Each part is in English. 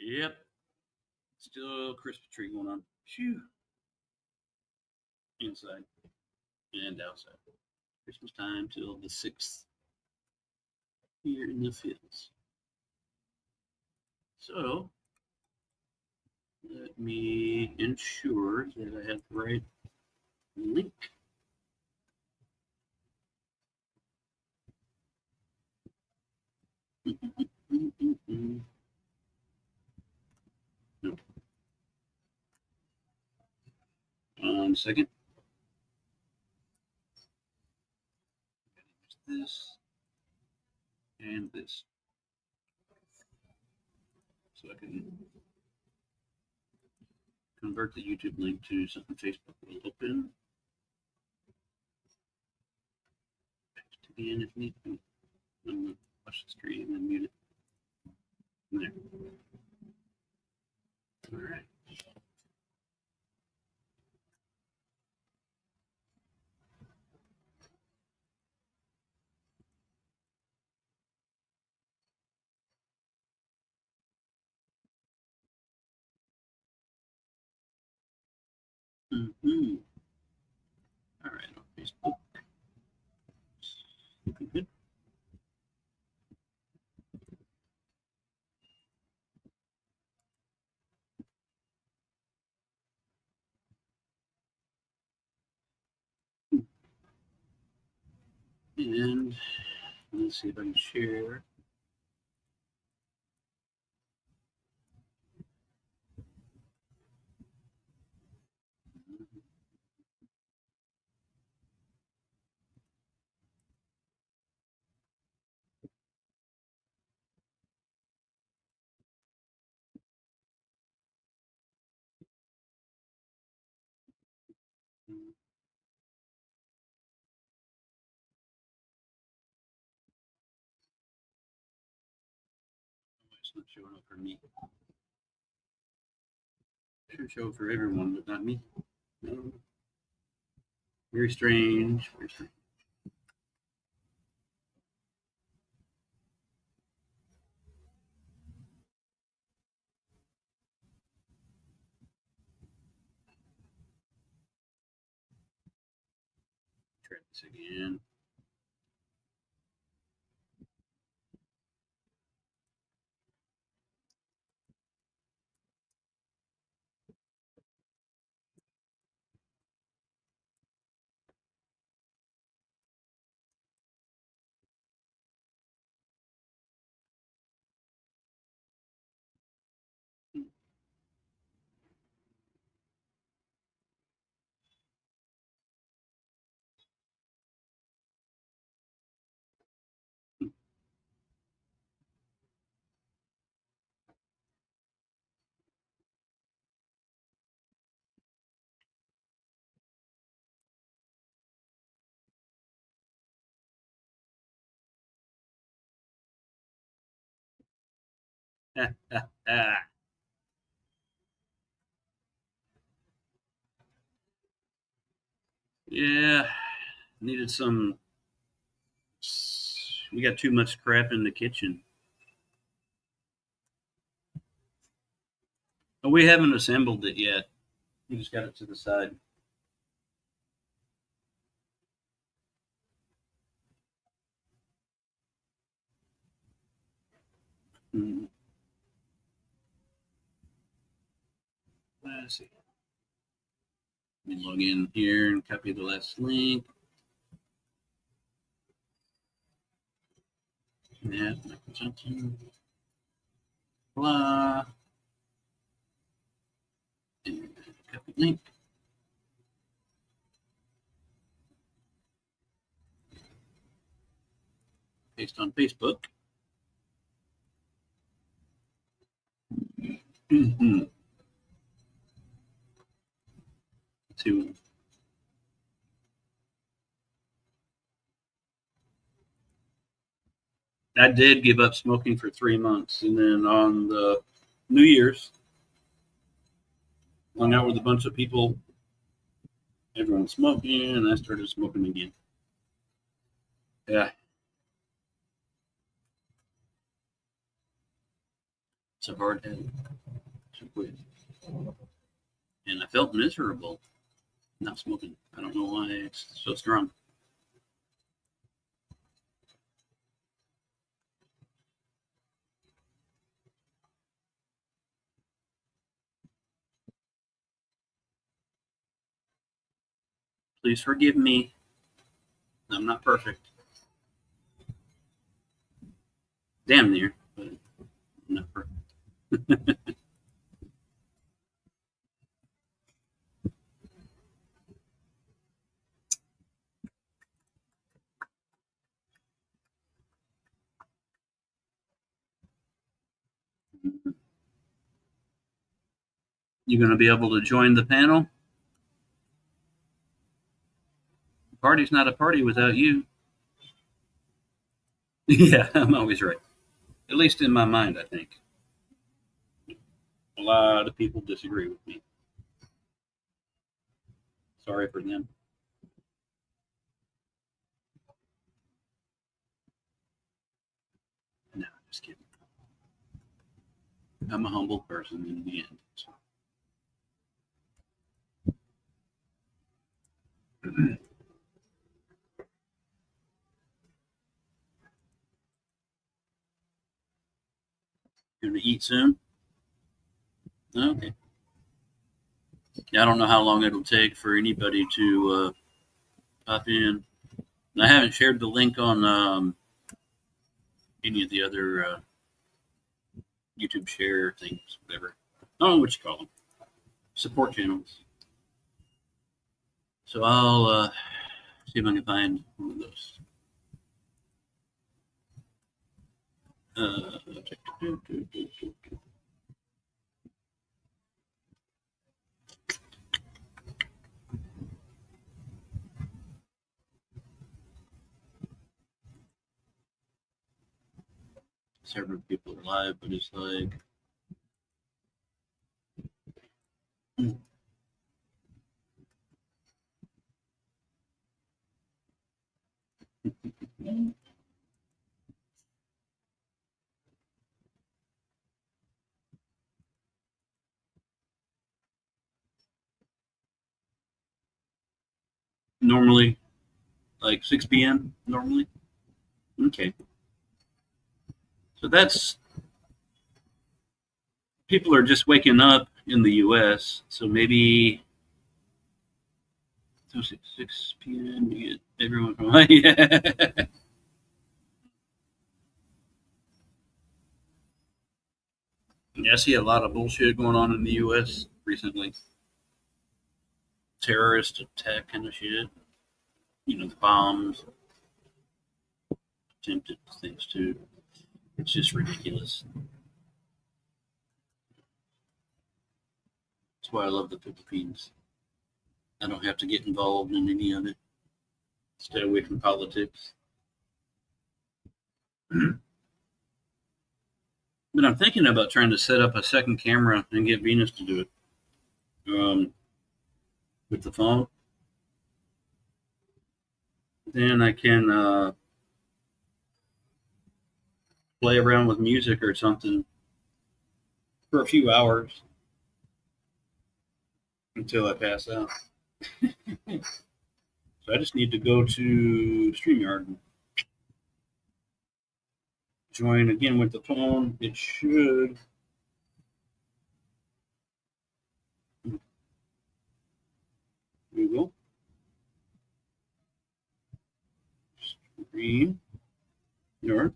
Yep. Still Christmas tree going on. Phew. Inside and outside. Christmas time till the 6th here in the fields. So let me ensure that I have the right link. Nope. One second. This and this. So I can convert the YouTube link to something Facebook will open. Paste it in if need be. I'm going to watch the stream and mute it. There. All right. Mm-hmm. All right, on Facebook. Looking good. And let's see if I can share. It's not showing up for me. It should show for everyone, but not me. No. Very strange. Very strange. Try this again. Yeah, needed some. We got too much crap in the kitchen. Oh, we haven't assembled it yet. We just got it to the side. Mm. Let's see. Let me log in here and copy the last link. Yeah, Michael Johnson. Blah. And copy link. Paste on Facebook. Mm-hmm. To I did give up smoking for 3 months, and then on the New Year's, hung out with a bunch of people. Everyone smoking, and I started smoking again. Yeah. a hard habit to quit. And I felt miserable not smoking. I don't know why it's so strong. Please forgive me. I'm not perfect. Damn near, but I'm not perfect. You going to be able to join the panel? The party's not a party without you. Yeah, I'm always right. At least in my mind, I think. A lot of people disagree with me. Sorry for them. No, just kidding. I'm a humble person in the end. So. Going to eat soon? Okay. Yeah, I don't know how long it'll take for anybody to pop in. I haven't shared the link on any of the other YouTube share things, whatever. I don't know what you call them. Support channels. So I'll see if I can find one of those. Several people are live, but it's like. Normally, like 6 p.m. normally. Okay. So that's people are just waking up in the U.S. So maybe 6 p.m. You get everyone from yeah. Yeah, I see a lot of bullshit going on in the U.S. recently. Terrorist attack kind of shit. You know, the bombs, attempted things too. It's just ridiculous. That's why I love the Philippines. I don't have to get involved in any of it. Stay away from politics. But I'm thinking about trying to set up a second camera and get Venus to do it with the phone. Then I can play around with music or something for a few hours until I pass out. So I just need to go to StreamYard and join again with the phone. It should. Google. Stream. Yard.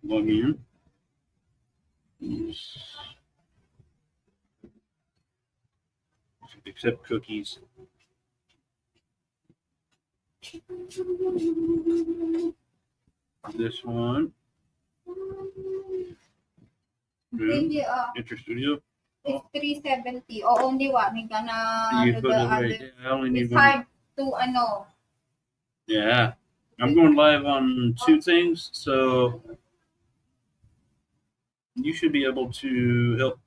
Log in. Accept cookies. This one. Enter Studio. It's 370. O only one. Hindi ka na You put it away. Yeah, I only need it's one. hard to ano. Yeah. I'm going live on 2 things, so you should be able to help.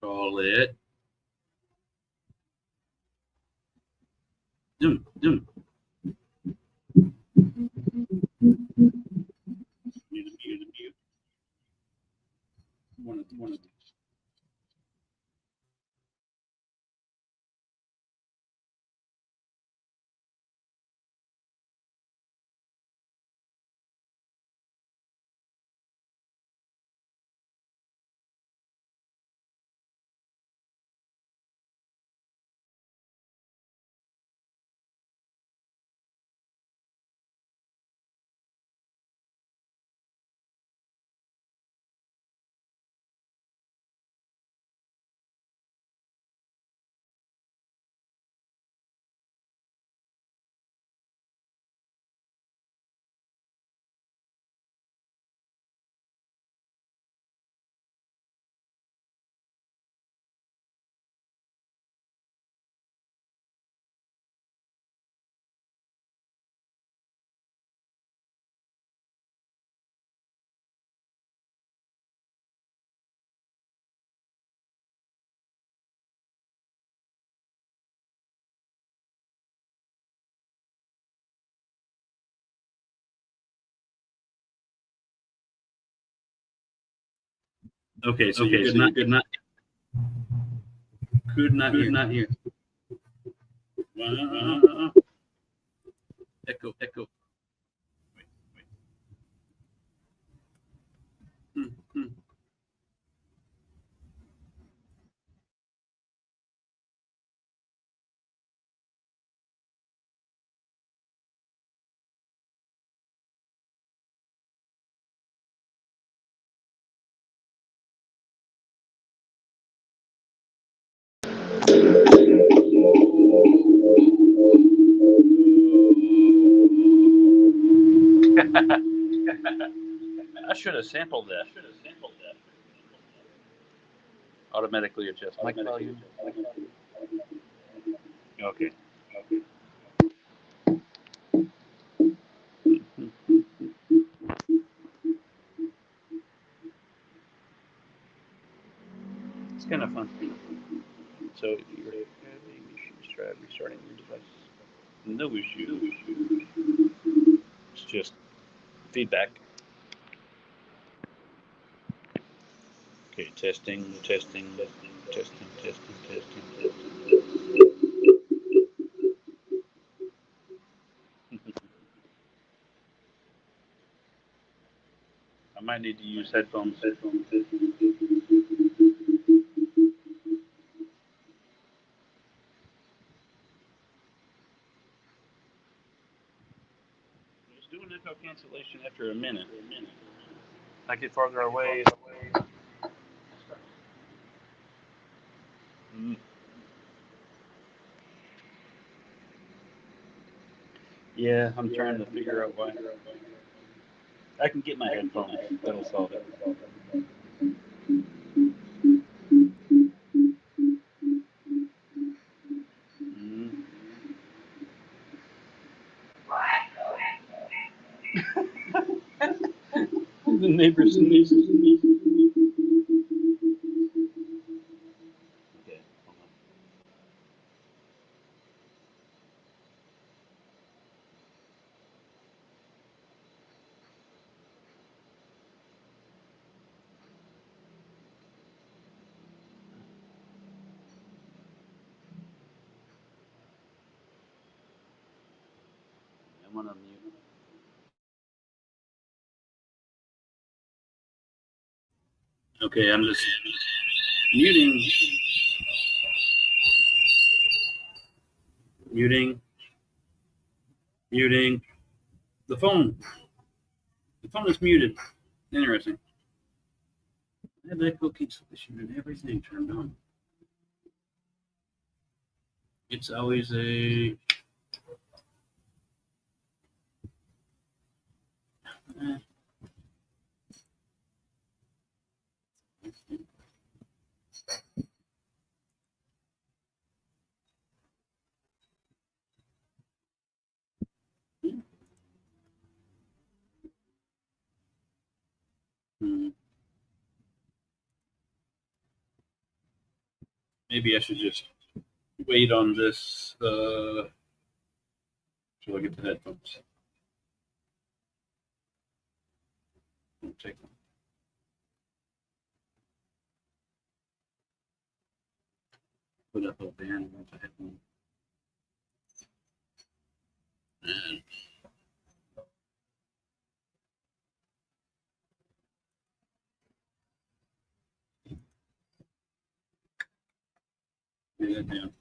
Call it. Doom, doom. Mute, mute, mute. One of these. Okay, so you could not hear. Echo, echo. Wait, wait. Hmm. I should have sampled that. Automatically adjust mic volume. Okay. It's kind of fun. So if you're having issues, try restarting your device. No issue. It's just feedback. Okay, testing, testing, testing, testing, testing. I might need to use headphones. It's doing echo cancellation after a minute. I get farther away. Mm. Yeah, I'm trying to figure out why. I can get my headphones. That'll solve it. Mm. The neighbors sneezes. Okay, hold on. I'm gonna mute. Okay, I'm just muting, muting, muting. The phone. The phone is muted. Interesting. I have echo cancellation and everything turned on. It's always a. Hmm. maybe I should just wait on this till I get the headphones. I'll take them. Put up a band with the headphones. And lay that down.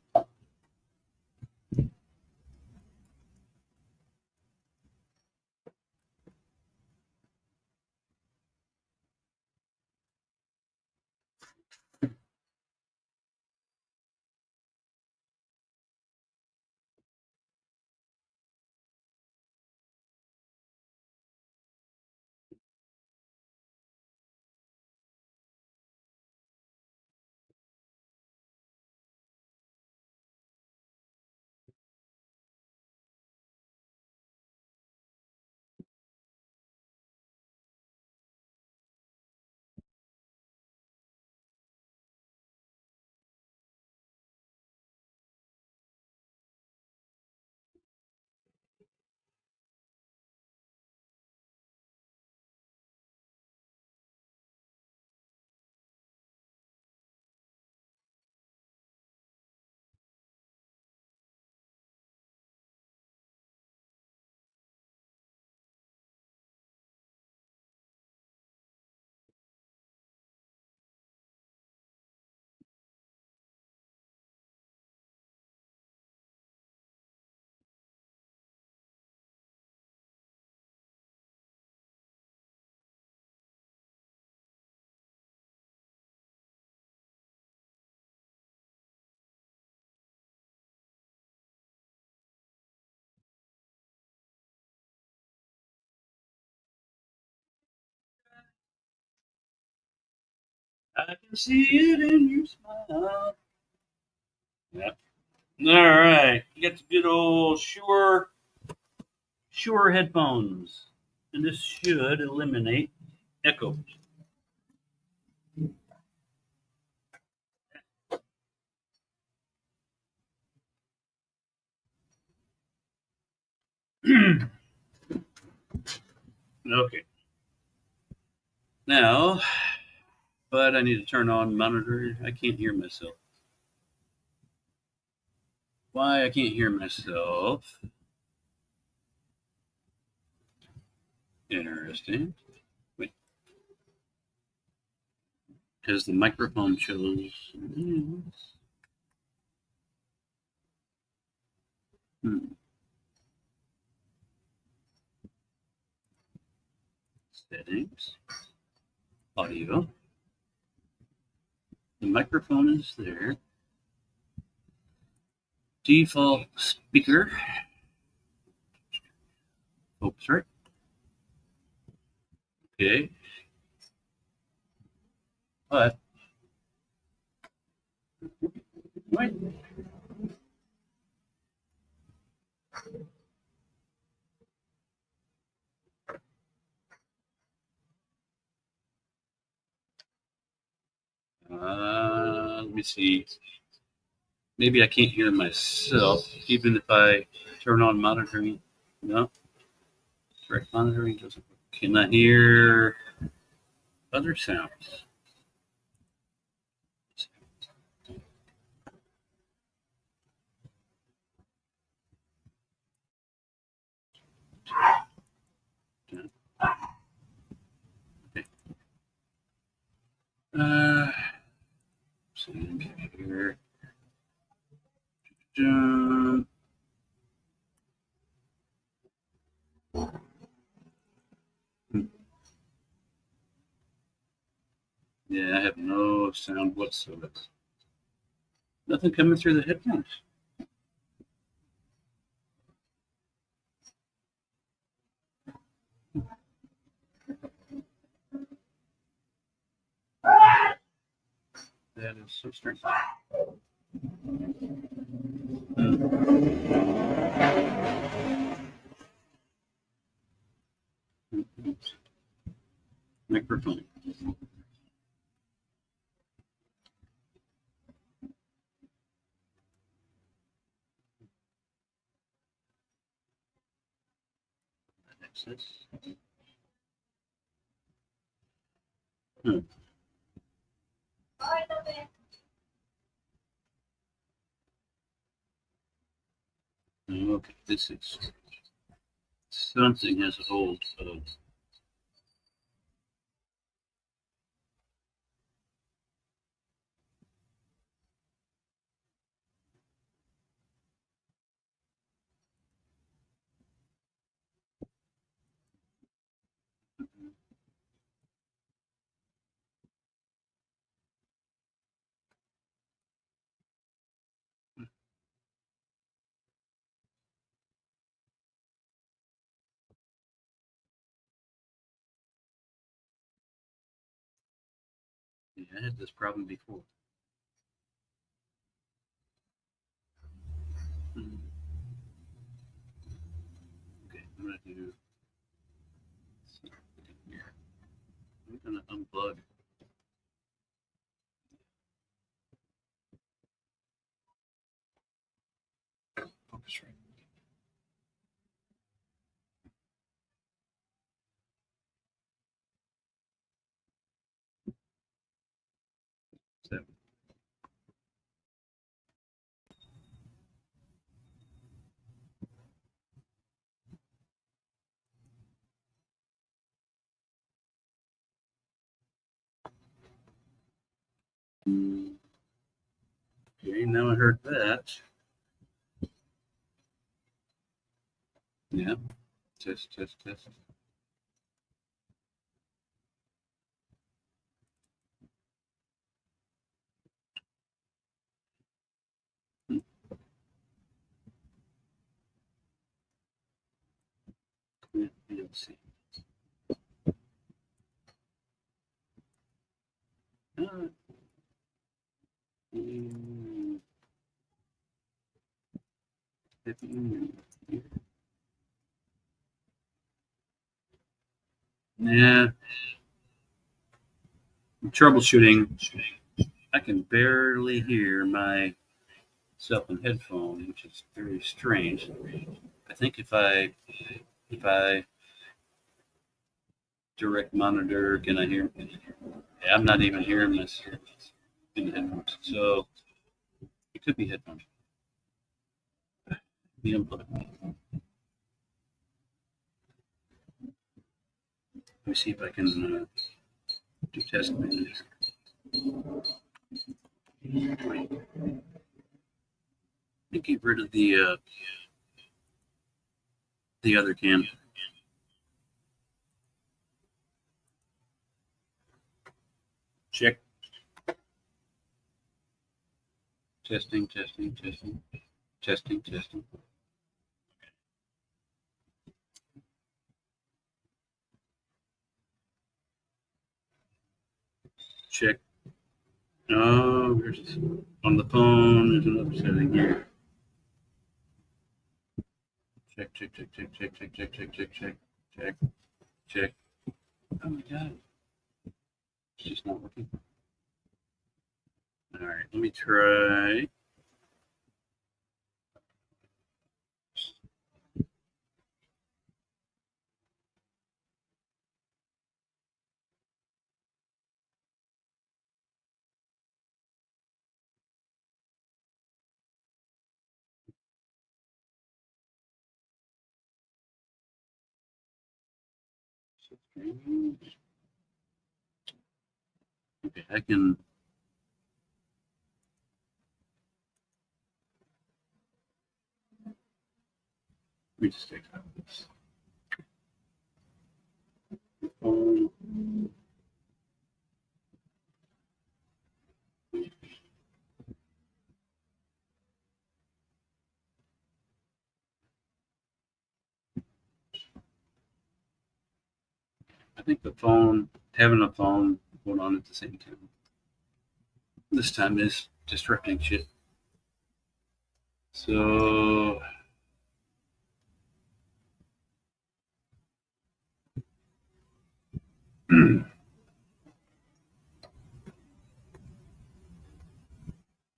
I can see it in your smile. Yep. All right. You got the good old Shure headphones. And this should eliminate echo. Okay. Now, but I need to turn on monitor. I can't hear myself. Why I can't hear myself? Interesting. Wait. Because the microphone shows. Settings. Audio. The microphone is there. Default speaker. Oops, right. Okay. But wait. Let me see. Maybe I can't hear myself, even if I turn on monitoring. No, direct monitoring doesn't work. Can I hear other sounds? Okay. Here. Yeah, I have no sound whatsoever. Nothing coming through the headphones. That is so strange. Microphone. this? Hmm. Okay, this is something has a hold of. Yeah, I had this problem before. Hmm. Okay, I'm gonna do. Here. I'm gonna unplug. Focus right. 7. Okay, now I heard that. Yeah. Test, test, test. Yeah, let's see. Uh, mm, yeah, troubleshooting. I can barely hear myself in headphone, which is very strange. I think if I direct monitor, can I hear? I'm not even hearing myself in the headphones, so it could be headphones. The input. Let me see if I can do test minutes. And get rid of the other cam. Check. Testing, testing, testing, testing, testing. Check. Oh, there's on the phone. There's another setting here. Check, check, check, check, check, check, check, check, check, check, check, check. Oh my god, it's just not working. All right, let me try. Okay, I can. Let me just take out this phone. I think the phone, having a phone going on at the same time, this time is disrupting shit. So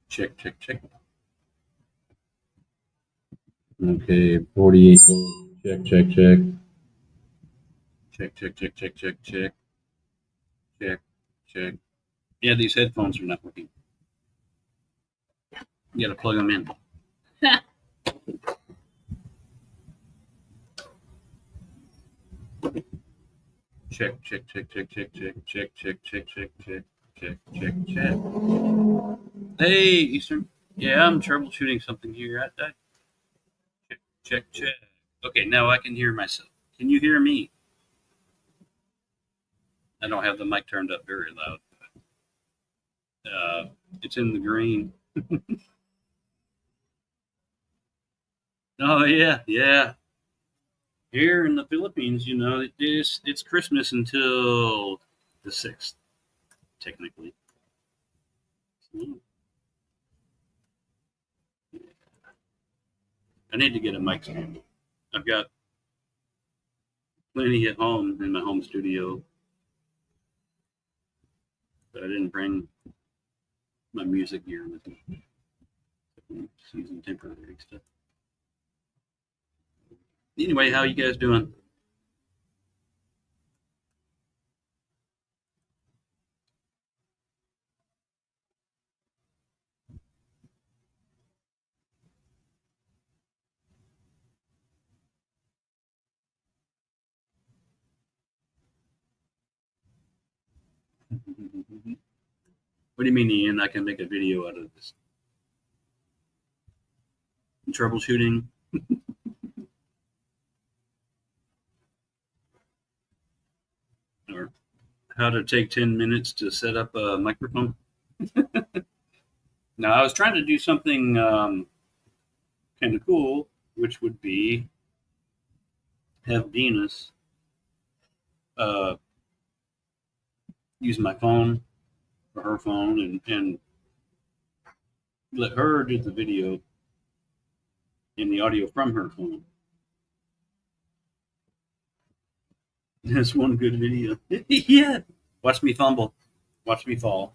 check, check, check. Okay, 48 volts. Check, check, check. Check, check, check, check, check, check, check, check. Yeah, these headphones are not working. You gotta plug them in. Check, check, check, check, check, check, check, check, check, check, check, check, check, check. Hey, Eastern. Yeah, I'm troubleshooting something here. Check, check, check. Okay, now I can hear myself. Can you hear me? I don't have the mic turned up very loud. It's in the green. Oh yeah, yeah. Here in the Philippines, it's Christmas until the 6th, technically. I need to get a mic stand. I've got plenty at home in my home studio, but I didn't bring my music gear with me. Just using temporary stuff. Anyway, how you guys doing? What do you mean, Ian? I can make a video out of this. Troubleshooting? Or how to take 10 minutes to set up a microphone? Now, I was trying to do something kind of cool, which would be have Venus uh, use my phone or her phone and let her do the video and the audio from her phone. That's one good video. Yeah. Watch me fumble. Watch me fall.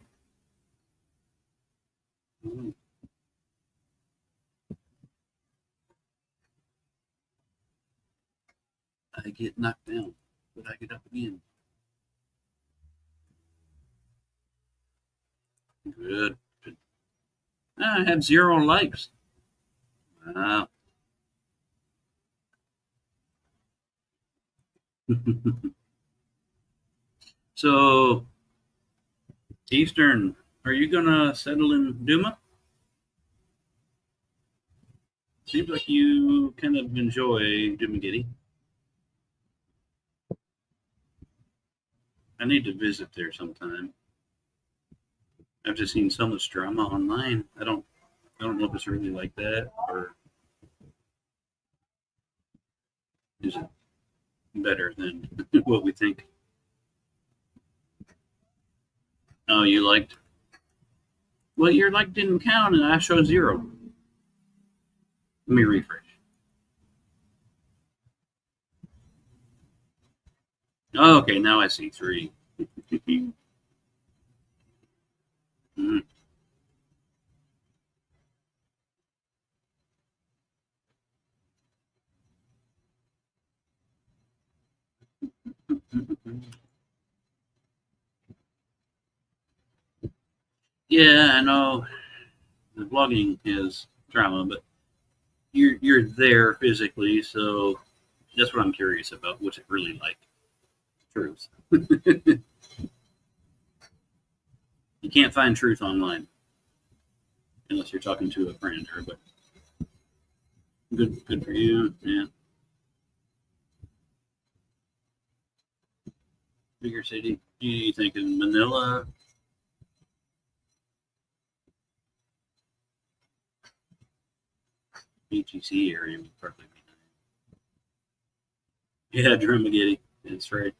Ooh. I get knocked down, but I get up again. Good. Good. I have 0 likes. Wow. So, Eastern, are you gonna settle in Duma? Seems like you kind of enjoy Dumaguete. I need to visit there sometime. I've just seen so much drama online. I don't know if it's really like that or is it better than what we think. Oh, you liked? Well, your like didn't count, and I show 0. Let me refresh. Oh, okay, now I see 3. Mm. Yeah, I know the vlogging is drama, but you're there physically, so that's what I'm curious about. What's it really like? Truth. You can't find truth online unless you're talking to a friend or but good for you. Yeah. Bigger city. You thinking Manila? BGC area would probably be nice. Yeah, Drumageddon. That's right.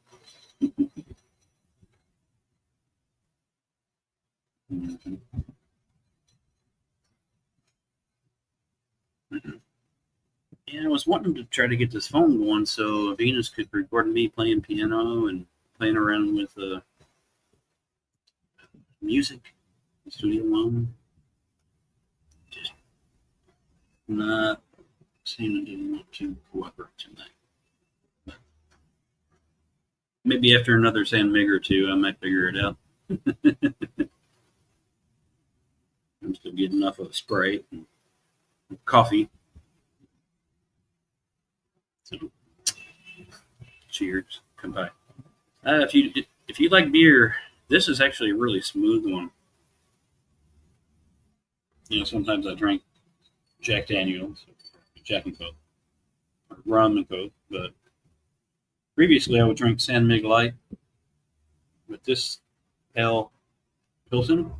Mm-hmm. Mm-hmm. Yeah, I was wanting to try to get this phone going so Venus could record me playing piano and playing around with music, studio one. Just not seeming to want to cooperate tonight. Maybe after another San Mig or two, I might figure it out. I'm still getting enough of a Sprite and coffee. So, cheers. Come by. If you like beer, this is actually a really smooth one. You know, sometimes I drink Jack Daniels, Jack and Coke, or rum and Coke, but previously I would drink San Mig Light. But this pale Pilsen,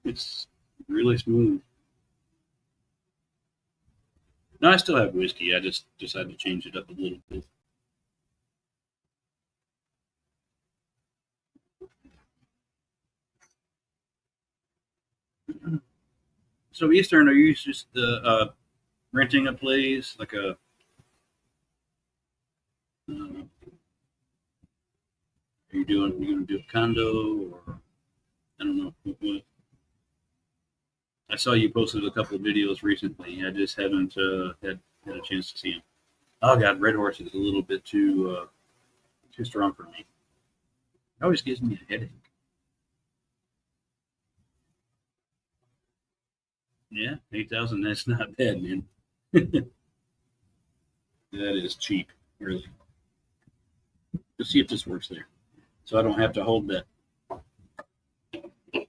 it's really smooth. No, I still have whiskey. I just decided to change it up a little bit. So Eastern, are you just renting a place, like a? Are you going to do a condo, or I don't know what? I saw you posted a couple of videos recently. I just haven't had a chance to see them. Oh God, Red Horse is a little bit too strong for me. It always gives me a headache. Yeah, 8,000. That's not bad, man. That is cheap, really. Let's see if this works there. So I don't have to hold that. Let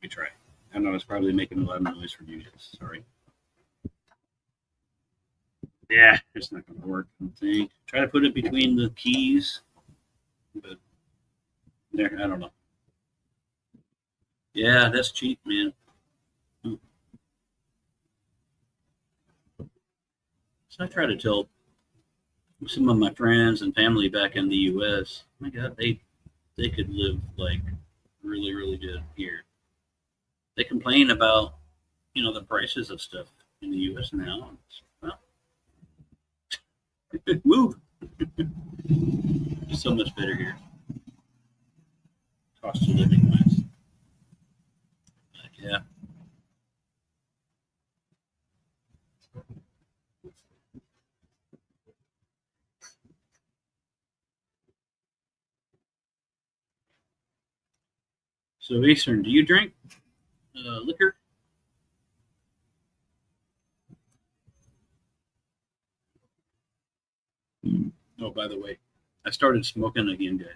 me try. I know it's probably making a lot of noise for you guys. Sorry. Yeah, it's not going to work. I don't think. Try to put it between the keys, but there, I don't know. Yeah, that's cheap, man. So I try to tell some of my friends and family back in the U.S. My God, they could live like really really good here. They complain about the prices of stuff in the U.S. now. Well, move. It's so much better here. Cost of living wise. Yeah. So Eastern, do you drink liquor? Oh, by the way, I started smoking again, guys.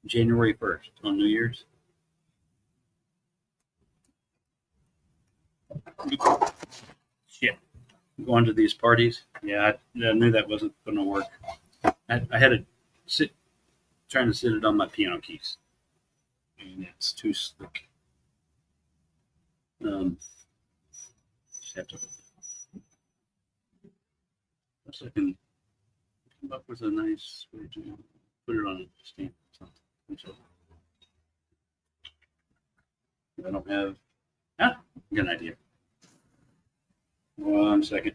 January 1st on New Year's. Shit. Going to these parties. Yeah, I knew that wasn't going to work. I had to sit, trying to sit it on my piano keys. And it's too slick. Just have to. I can come up with a nice way to put it on a stand. So I don't have. Good idea. 1 second.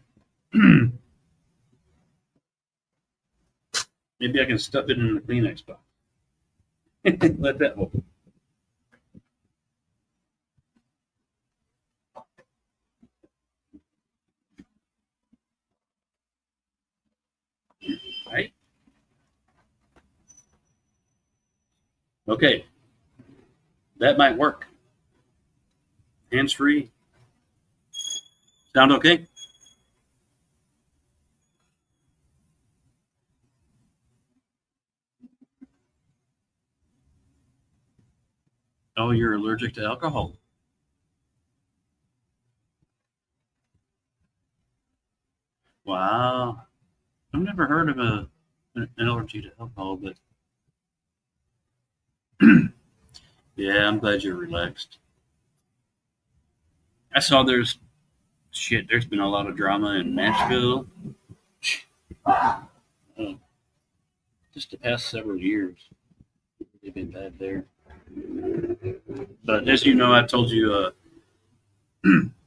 Maybe I can stuff it in the Kleenex box. Let that hold. Right? Okay. That might work. Hands free. Sound okay? Oh, you're allergic to alcohol. Wow. I've never heard of an allergy to alcohol, but yeah, I'm glad you're relaxed. I saw there's been a lot of drama in Nashville uh, just the past several years. They've been bad there. But as you know, I told you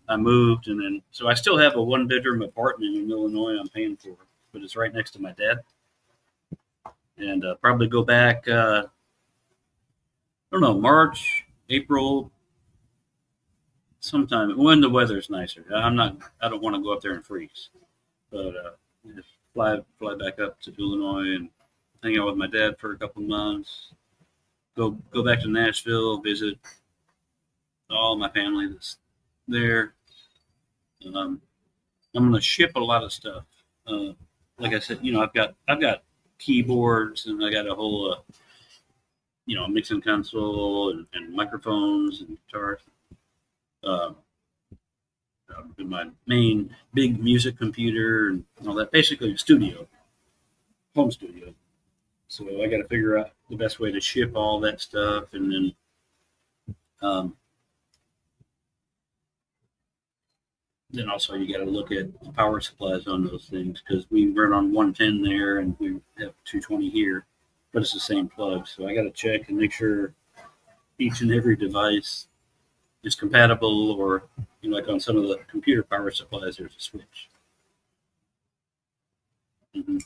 I moved, and then so I still have a 1 bedroom apartment in Illinois I'm paying for, but it's right next to my dad. And probably go back. I don't know, March, April, sometime when the weather's nicer. I don't want to go up there and freeze, but fly back up to Illinois and hang out with my dad for a couple of months. Go back to Nashville, visit all my family that's there. I'm going to ship a lot of stuff. Like I said, I've got keyboards and I got a whole mixing console and microphones and guitars. My main big music computer and all that. Basically, a home studio. So I got to figure out the best way to ship all that stuff, and then also you got to look at the power supplies on those things because we run on 110 there and we have 220 here, but it's the same plug. So I got to check and make sure each and every device is compatible, or like on some of the computer power supplies, there's a switch. Mm-hmm.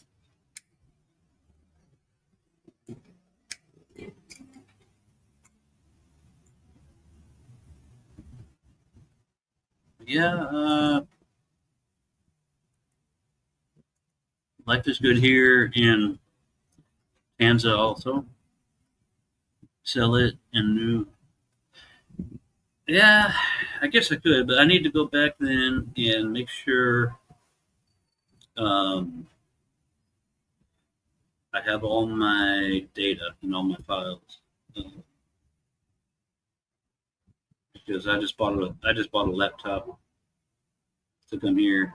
Yeah, life is good here in Kansas also. Sell it and new. Yeah, I guess I could, but I need to go back then and make sure I have all my data and all my files. Because I just bought a laptop to come here,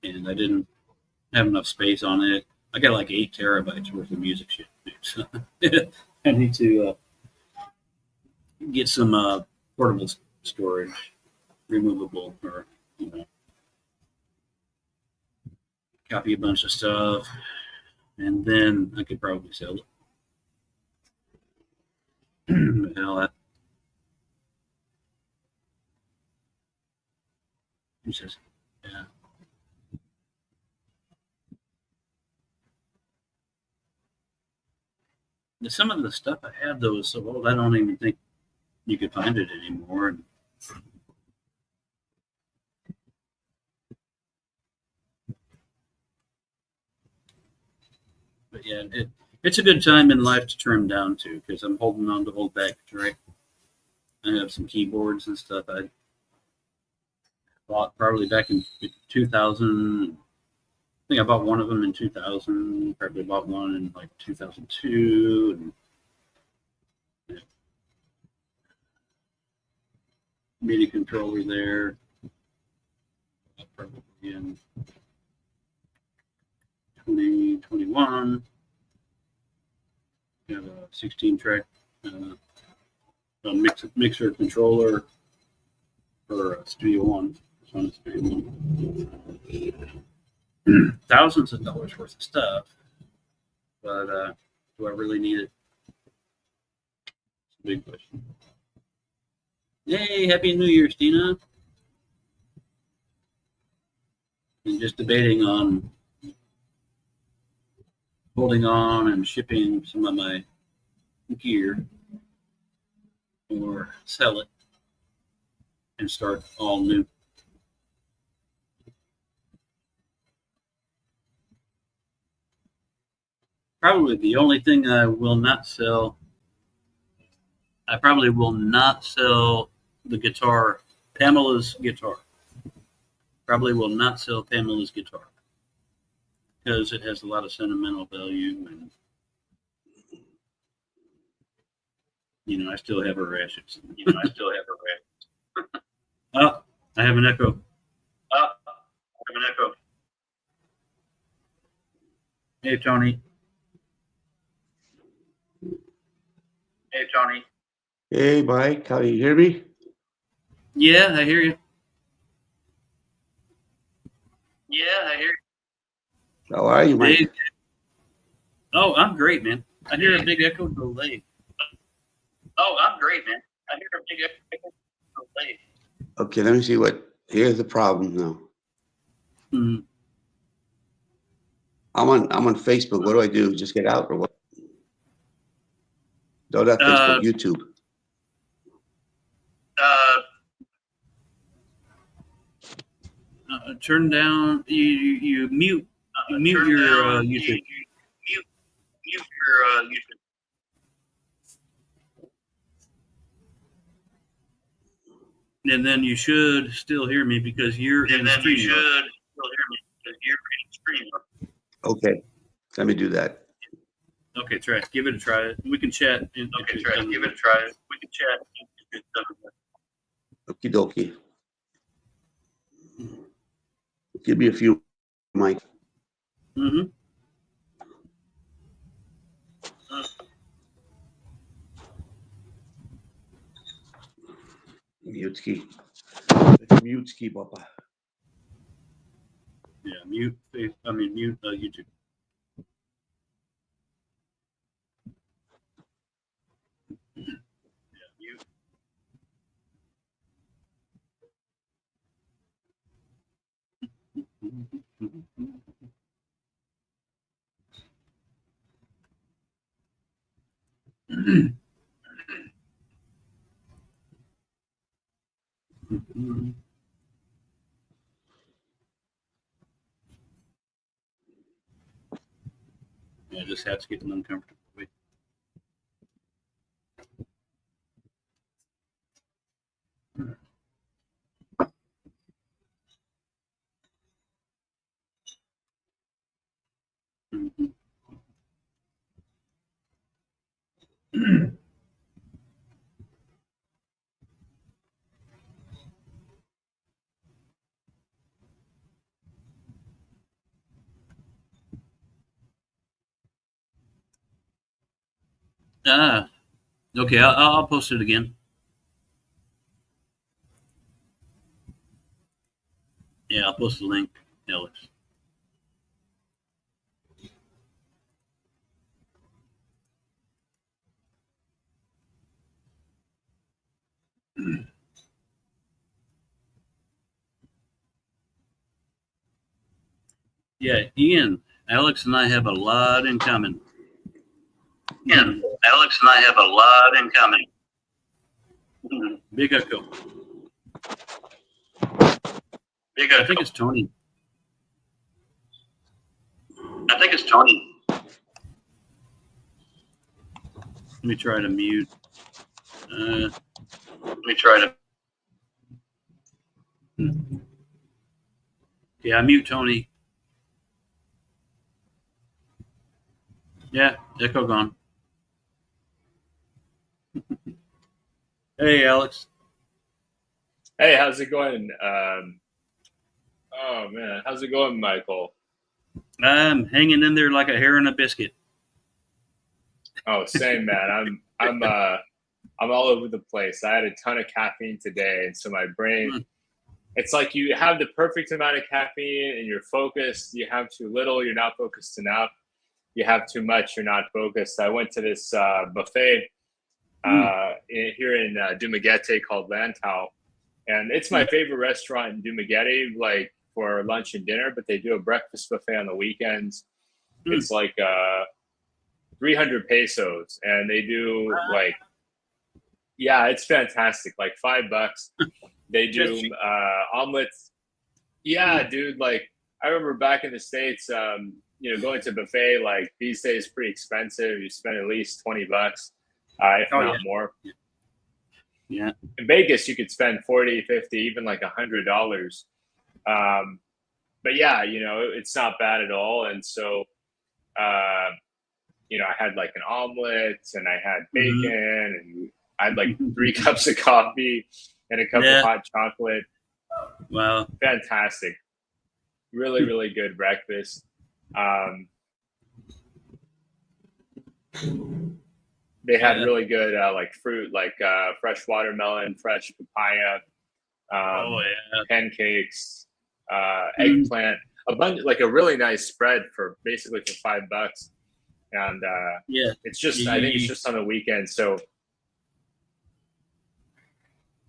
and I didn't have enough space on it. I got like 8 terabytes worth of music shit. So I need to get some portable storage, removable, or copy a bunch of stuff, and then I could probably sell it. Hell, just, yeah. Some of the stuff I had though was so old, I don't even think you could find it anymore. But yeah, it's a good time in life to trim down to because I'm holding on to old baggage, right? I have some keyboards and stuff I bought probably back in 2000. I think I bought one of them in 2000. Probably bought one in like 2002. And MIDI controller there. Probably in 2021. Got a 16 track a mixer controller for Studio One. On Studio One. Thousands of dollars worth of stuff, but do I really need it? It's a big question. Yay! Happy New Year, Stina. And just debating on holding on and shipping some of my gear or sell it and start all new. Probably the only thing I will not sell, I probably will not sell the guitar, Pamela's guitar. Probably will not sell Pamela's guitar because it has a lot of sentimental value, and I still have her ashes. Oh, I have an echo. Hey, Tony. Hey, Mike, how you hear me? Yeah, I hear you. How are you, Mike? Hey. Oh, I'm great, man. I hear a big echo delay. Okay, let me see here's the problem now. Hmm. I'm on Facebook. What do I do? Just get out or what? No, not Facebook, YouTube. Turn down, you mute Mute your YouTube. Mute your YouTube. And then you should still hear me because you're in And then you stream should mode. still hear me because you're in stream mode. Okay, let me do that. Okay, try it. Give it a try. We can chat. Okay, try it. Give it a try. We can chat. Okie dokie. Give me a few, Mike. Mm-hmm. Mute key. Mute key, Papa. Yeah, mute YouTube. Yeah, just have to get them uncomfortable. Wait. Okay, I'll post it again. Yeah, I'll post the link, Alex. Yeah, Ian, Alex and I have a lot in common. Yeah, Alex and I have a lot in common. Big Echo. I think it's Tony. I think it's Tony. Let me try to mute. Let me try to. Yeah, mute Tony. Yeah, Echo gone. Hey, Alex. Hey, how's it going? Oh man, how's it going, Michael? I'm hanging in there like a hair in a biscuit. Oh, same man. I'm all over the place. I had a ton of caffeine today, and so my brain, it's like you have the perfect amount of caffeine and you're focused. You have too little, you're not focused enough. You have too much, you're not focused. I went to this buffet here in Dumaguete called Lantau, and it's my favorite restaurant in Dumaguete, like for lunch and dinner. But they do a breakfast buffet on the weekends. It's like 300 pesos, and they do like, yeah, it's fantastic. Like $5. They do omelets. Yeah, dude. Like I remember back in the States, going to buffet like these days is pretty expensive. You spend at least $20, if not more. Yeah. In Vegas, you could spend 40, 50, even like $100. But yeah, it's not bad at all. And so, I had like an omelet and I had bacon and I had like 3 cups of coffee and a cup of hot chocolate. Wow. Fantastic. Really, really good breakfast. They had really good like fruit, like fresh watermelon, fresh papaya, pancakes, eggplant, a bunch, like a really nice spread for basically for $5. And it's just, I think it's just on the weekend. So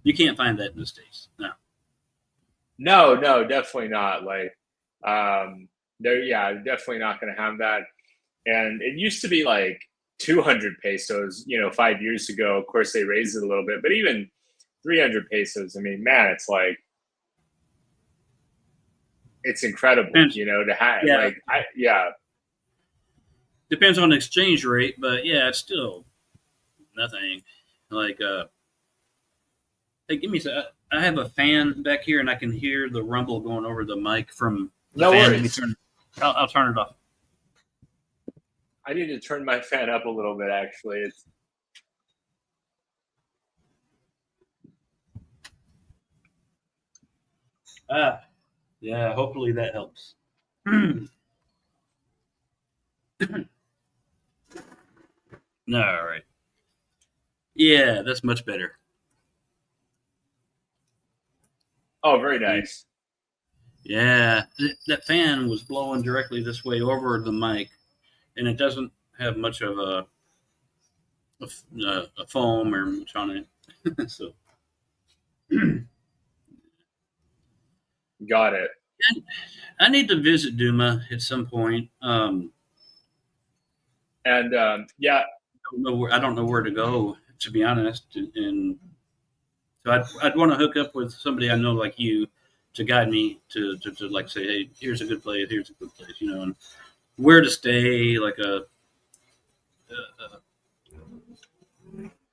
you can't find that in the States. No, definitely not. Like, they're definitely not going to have that. And it used to be like 200 pesos, 5 years ago. Of course, they raised it a little bit, but even 300 pesos. I mean, man, it's like, it's incredible, Depends. to have Yeah. Depends on the exchange rate, but yeah, it's still nothing. Like, hey, give me a. I have a fan back here, and I can hear the rumble going over the mic from the No fan. worries. I'll turn it off. I need to turn my fan up a little bit. Actually, it's Yeah. Hopefully that helps. All right. Yeah, that's much better. very nice. Yeah, that fan was blowing directly this way over the mic, and it doesn't have much of a foam or much on it. So Got it. I need to visit Duma at some point. And I don't know where to go, to be honest, and so I'd want to hook up with somebody I know like you to guide me to like say, hey, here's a good place, and where to stay, like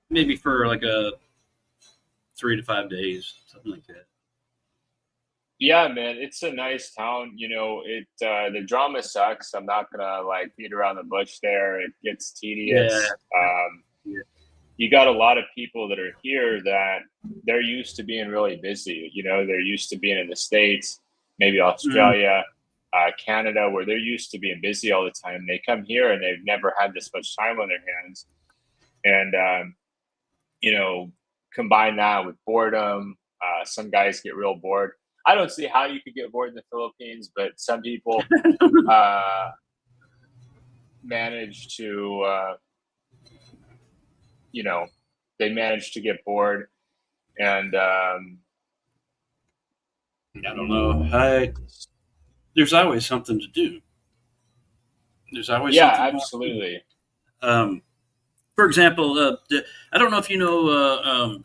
maybe for like a 3 to 5 days, something like that. yeah, man, it's a nice town. The drama sucks. I'm not gonna beat around the bush there. It gets tedious. Yeah. You got a lot of people that are here that they're used to being really busy. They're used to being in the States, maybe Australia, Canada, where they're used to being busy all the time. They come here and they've never had this much time on their hands. And, combine that with boredom. Some guys get real bored. I don't see how you could get bored in the Philippines, but some people manage to, they manage to get bored. And I don't know. There's always something to do. There's always something absolutely. For example, I don't know if you know.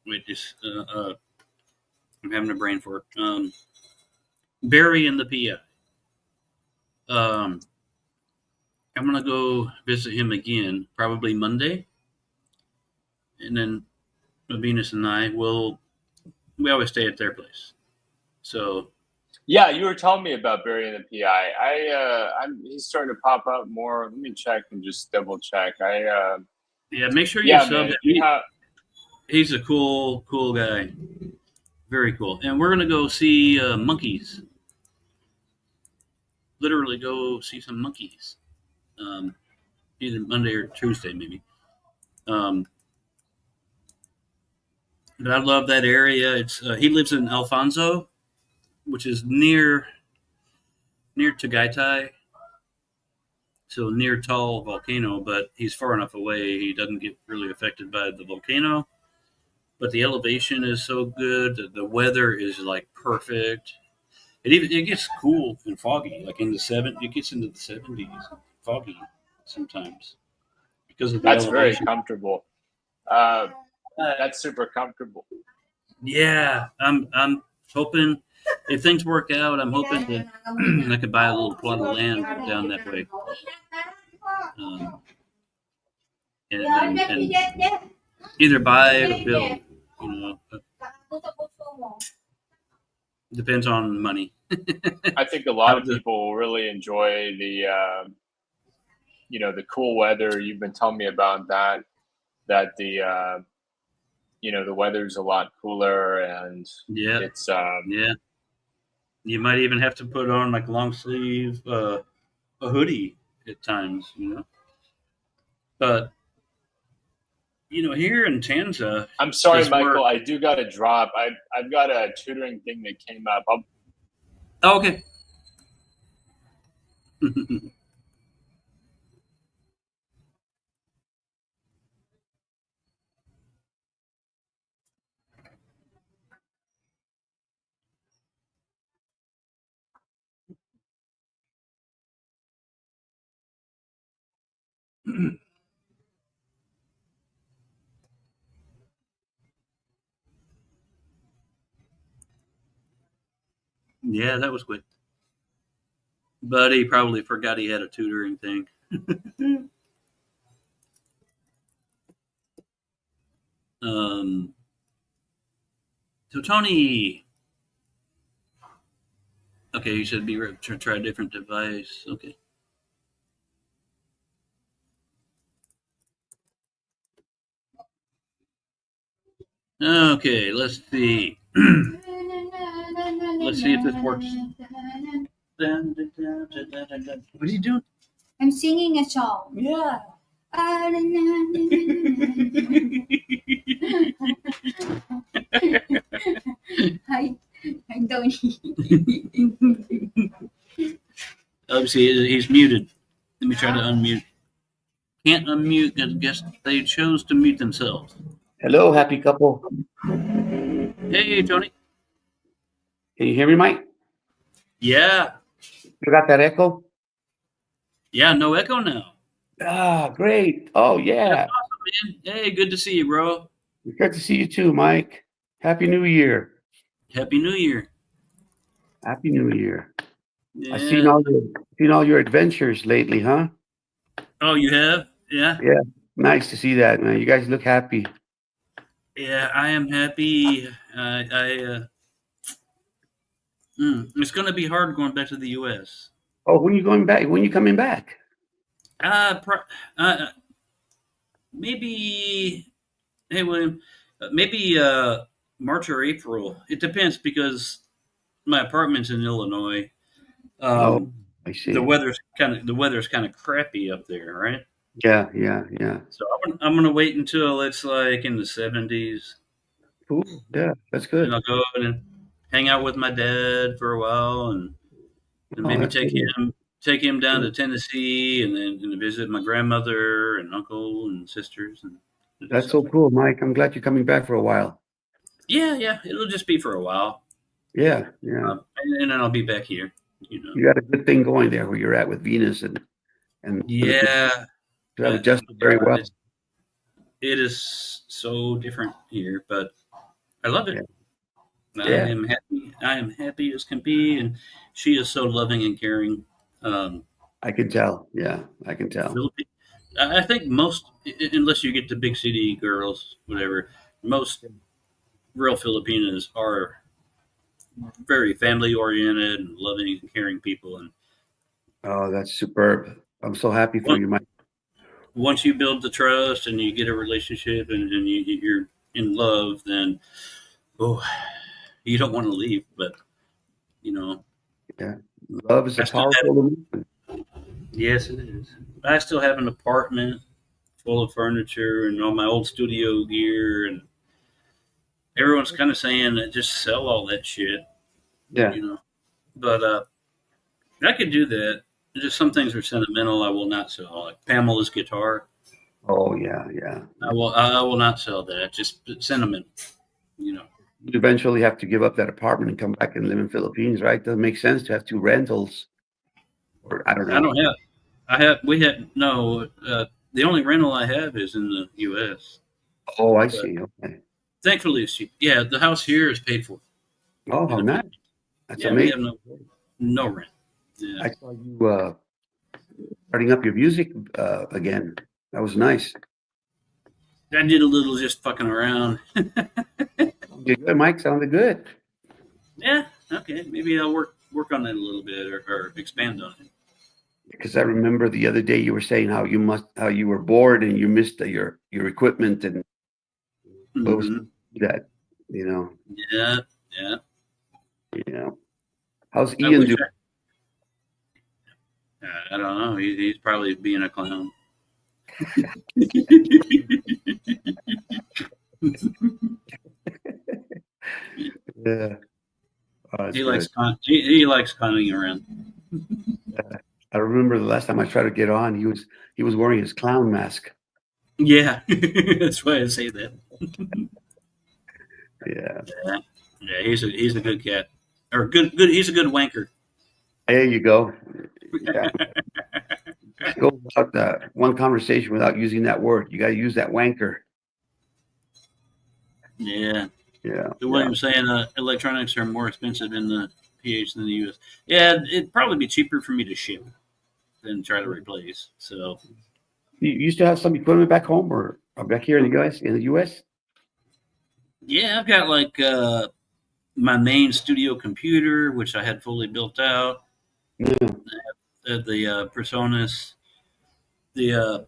Wait, I'm having a brain fart. Barry and the PI. I'm gonna go visit him again, probably Monday, and then Venus and I we always stay at their place. So yeah, you were telling me about Barry and the PI. He's starting to pop up more. Let me check and just double check. Yeah, make sure you sub man, he's a cool guy. Very cool. And we're gonna go see monkeys. Literally go see some monkeys. Either Monday or Tuesday, maybe. But I love that area. It's he lives in Alfonso, which is near Tagaytay, so near Tall volcano. But he's far enough away; he doesn't get really affected by the volcano. But the elevation is so good. The weather is like perfect. It gets cool and foggy, like in the it gets into the 70s, foggy sometimes because of the that's very elevation. comfortable. That's super comfortable. Yeah, I'm hoping if things work out, I'm hoping that I could buy a little plot of land down that way. And either buy it or build. Depends on money. I think a lot of people will really enjoy the cool weather. You've been telling me about that the the weather's a lot cooler, and it's yeah. You might even have to put on like long sleeve a hoodie at times, But here in Tanza. I'm sorry, Michael. I do got to drop. I've got a tutoring thing that came up. Oh, okay. Yeah, that was quick. But he probably forgot he had a tutoring thing. um, so Tony, okay, you should be to try a different device. Okay. Okay, let's see. Let's see if this works. What are you doing? I'm singing a song. Yeah. Hi, Tony. Obviously, he's muted. Let me try to unmute. Can't unmute. I guess they chose to mute themselves. Hello, happy couple. Hey, Tony. Can you hear me, Mike? Yeah. You got that echo? Yeah, no echo now. Ah, great. Oh, yeah. That's awesome, man. Hey, good to see you, bro. Good to see you too, Mike. Happy New Year. Happy New Year. Happy New Year. Yeah. I've seen all your adventures lately, huh? Oh, you have? Yeah. Yeah. Nice to see that, man. You guys look happy. Yeah, I am happy. It's going to be hard going back to the U.S. Oh, when you going back? When you coming back? Maybe. Hey, William. Maybe March or April. It depends because my apartment's in Illinois. I see. The weather's kind of crappy up there, right? Yeah. So I'm gonna wait until it's like in the 70s. Ooh, yeah, that's good. And I'll go and hang out with my dad for a while, and maybe take him down to Tennessee, and then visit my grandmother and uncle and sisters. And that's so cool, Mike. I'm glad you're coming back for a while. Yeah, it'll just be for a while. Yeah. And then I'll be back here. You got a good thing going there where you're at with Venus and yeah. You have adjusted very well. It is so different here, but I love it. Yeah. I am happy. I am happy as can be, and she is so loving and caring. I can tell. Yeah, I can tell. I think most, unless you get the big city girls, whatever, most real Filipinas are very family oriented and loving and caring people. And oh, that's superb. I'm so happy for you, Mike. Once you build the trust and you get a relationship and you're in love, then you don't want to leave. But yeah, love is a powerful emotion. Yes, it is. I still have an apartment full of furniture and all my old studio gear, and everyone's kind of saying that just sell all that shit. Yeah. But I could do that. Just some things are sentimental. I will not sell, like Pamela's guitar. Oh yeah. I will not sell that. Just sentiment. You eventually have to give up that apartment and come back and live in Philippines, right? Doesn't make sense to have two rentals. Or I don't know. The only rental I have is in the U.S. Oh, I see. Okay. Thankfully, it's cheap. Yeah, the house here is paid for. Oh, how nice. That's amazing. We have no rent. Yeah. I saw you starting up your music again. That was nice. I did a little just fucking around. You're good, Mike. Sounded good. Yeah. Okay. Maybe I'll work on that a little bit or expand on it. Because I remember the other day you were saying how you were bored and you missed your equipment and that, Yeah. How's Ian doing? I don't know. He's probably being a clown. Yeah. Oh, he likes conning around. I remember the last time I tried to get on, he was wearing his clown mask. Yeah, that's why I say that. Yeah. Yeah, he's a good cat, or good. He's a good wanker. There you go. Yeah. Go without one conversation without using that word. You got to use that wanker. Yeah. Yeah. The way I'm saying, electronics are more expensive in the pH than the US. Yeah, it'd probably be cheaper for me to ship than try to replace. So You used to have some equipment back home or back here in the US? In the US? yeah, I've got like my main studio computer, which I had fully built out. Yeah. The Personas, the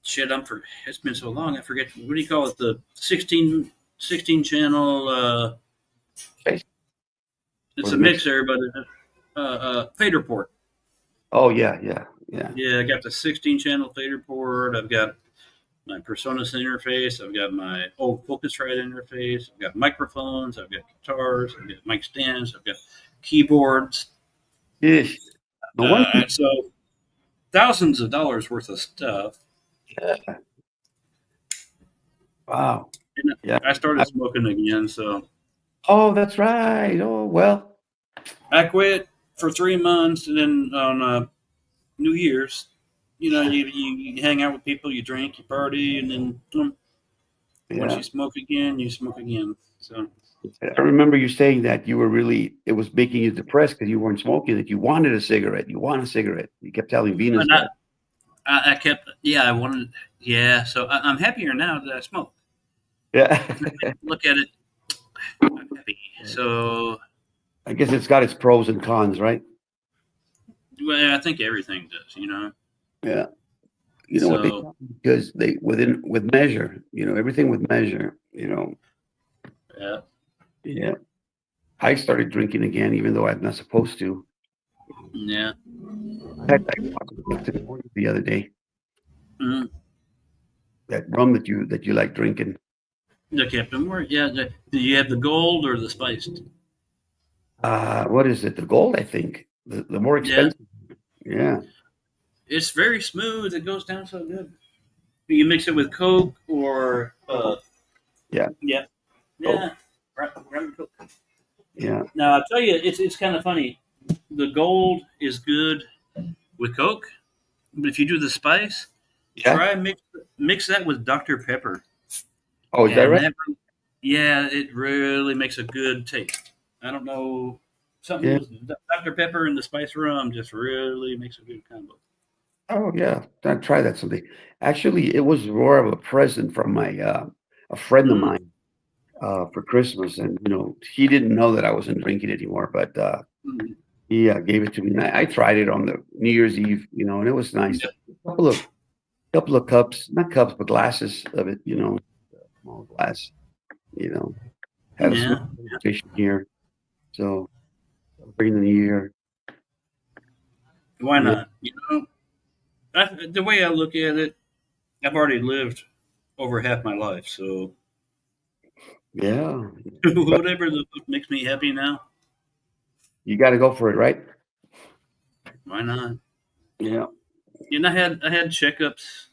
shit. It's been so long. I forget what do you call it? The 16 channel. Okay. It's Or a the mix. mixer, but fader port. Oh yeah, yeah, yeah. Yeah, I got the 16 channel fader port. I've got my Personas interface. I've got my old Focusrite interface. I've got microphones. I've got guitars. I've got mic stands. I've got keyboards. Yes. No wonder. So thousands of dollars worth of stuff. Yeah. Wow. And Yeah. I started smoking again, so Oh, that's right. Oh, well. I quit for 3 months, and then on New Year's, you hang out with people, you drink, you party, and then once Yeah. you smoke again, you smoke again. So I remember you saying that you were it was making you depressed because you weren't smoking, that you wanted a cigarette. You want a cigarette. You kept telling Venus and that. I kept, I wanted, so I'm happier now that I smoke. Yeah. Look at it, I'm happy. So, I guess it's got its pros and cons, right? well, I think everything does, Yeah. You know what they So, because they with measure, everything with measure, yeah. Yeah. I started drinking again, even though I'm not supposed to. Yeah. I had that to the morning the other day. Mm. That rum that you like drinking. The Captain Morgan. Yeah. Do you have the gold or the spiced? What is it? The gold, I think. The more expensive. Yeah. It's very smooth. It goes down so good. You mix it with Coke or Yeah. yeah. Rum and Coke. Yeah. Now I'll tell you, it's kind of funny. The gold is good with Coke, but if you do the spice, Yeah. try mix that with Dr. Pepper. Oh, is that right? It really makes a good taste. I don't know, something with Dr. Pepper and the spice rum just really makes a good combo. Oh yeah. I'll try that someday. Actually, it was more of a present from my a friend of mine for Christmas, and he didn't know that I wasn't drinking anymore, but he gave it to me. And I tried it on the New Year's Eve, and it was nice. Yep. Couple of cups, not cups, but glasses of it, small glass, had a Yeah. small station here. So celebrating the new year. Why Yeah. not? The way I look at it, I've already lived over half my life, so Yeah. whatever makes me happy now, You got to go for it, right? why not? Yeah. I had checkups.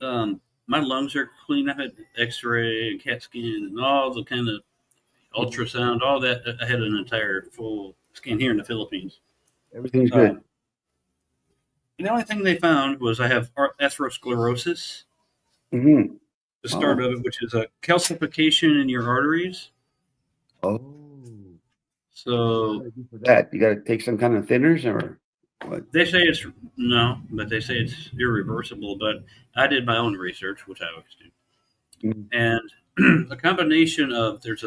My lungs are clean. I've had X-ray and CAT scan and all the kind of ultrasound, all that. I had an entire full scan here in the Philippines. Everything's good. The only thing they found was I have atherosclerosis, Mm-hmm. the start of it, which is a calcification in your arteries. Oh. So For that, you got to take some kind of thinners or what? they say but they say it's irreversible. But I did my own research, which I always do, and a combination of it's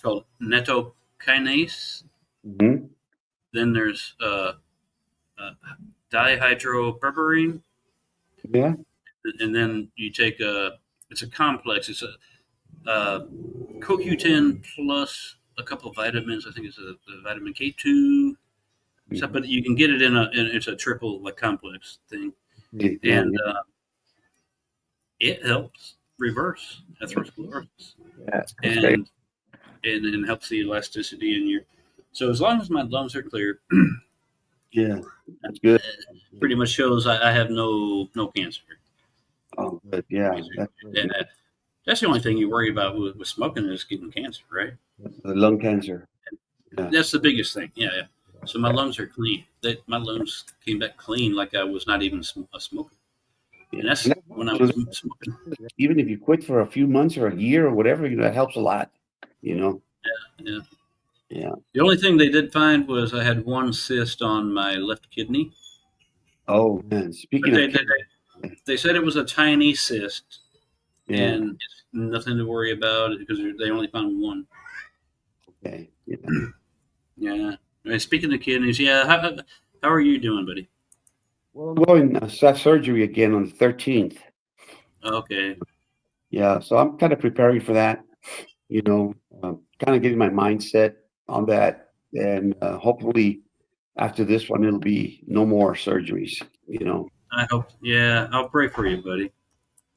called netokinase. Mm-hmm. Then there's dihydroberberine, Yeah. and then you take it's a complex. It's a CoQ10 plus a couple of vitamins. I think it's a vitamin K2. So, but you can get it it's a triple complex thing, and it helps reverse atherosclerosis, and helps the elasticity in your. So as long as my lungs are clear, yeah, that's good. Pretty much shows I have no cancer. Oh, good. Yeah, that's the only thing you worry about with smoking is getting cancer, right? The lung cancer. Yeah. That's the biggest thing. Yeah. So my lungs are clean. My lungs came back clean, like I was not even a smoker. And that's when I was smoking. Even if you quit for a few months or a year or whatever, that helps a lot. Yeah. Yeah. The only thing they did find was I had one cyst on my left kidney. Oh man. But Speaking of kids, they said it was a tiny cyst, yeah. and it's nothing to worry about because they only found one. Okay. Yeah. Yeah. Speaking of kidneys, yeah. How are you doing, buddy? Well, I'm going to have surgery again on the 13th. Okay. Yeah. So I'm kind of preparing for that. Kind of getting my mindset on that, and hopefully after this one, it'll be no more surgeries. I hope. Yeah, I'll pray for you, buddy.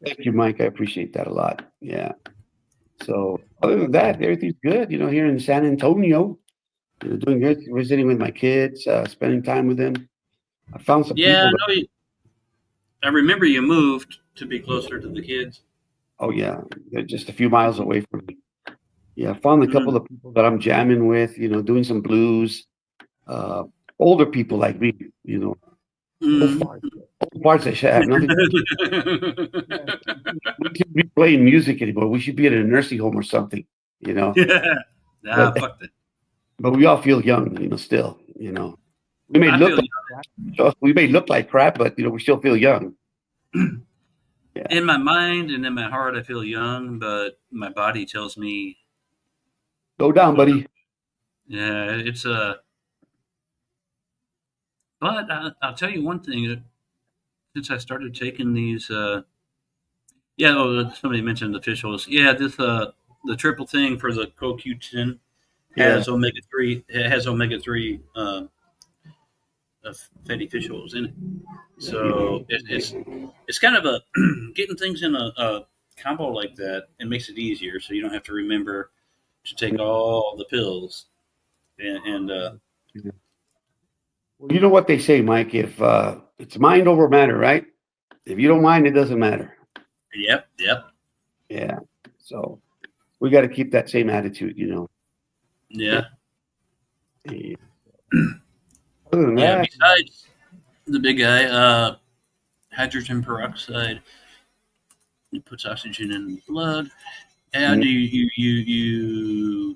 Thank you, Mike. I appreciate that a lot. Yeah. So other than that, everything's good. Here in San Antonio, doing good. Visiting with my kids, spending time with them. I found some Yeah, people. I know you. I remember you moved to be closer to the kids. Oh yeah, they're just a few miles away from me. Yeah, I found a couple of people that I'm jamming with. Doing some blues. Older people like me. Old parts that should have nothing. We shouldn't be playing music anymore. We should be at a nursing home or something. Yeah. Nah, But fuck that. but we all feel young. Still. We may I look feel we may look like crap, but we still feel young. Yeah. in my mind and in my heart, I feel young, but my body tells me, Go down, buddy. yeah, it's a. But I'll tell you one thing. Since I started taking these, somebody mentioned the fish oils. Yeah, this the triple thing for the CoQ10 has omega 3. It has omega 3 fatty fish oils in it. So it's kind of a getting things in a combo like that. It makes it easier, so you don't have to remember to take all the pills. And Well, you know what they say, Mike? If it's mind over matter, right? If you don't mind, it doesn't matter. yep. Yeah. So we got to keep that same attitude. Yeah. Yeah. Other than Yeah. that, Besides the big guy, hydrogen peroxide, it puts oxygen in the blood. And you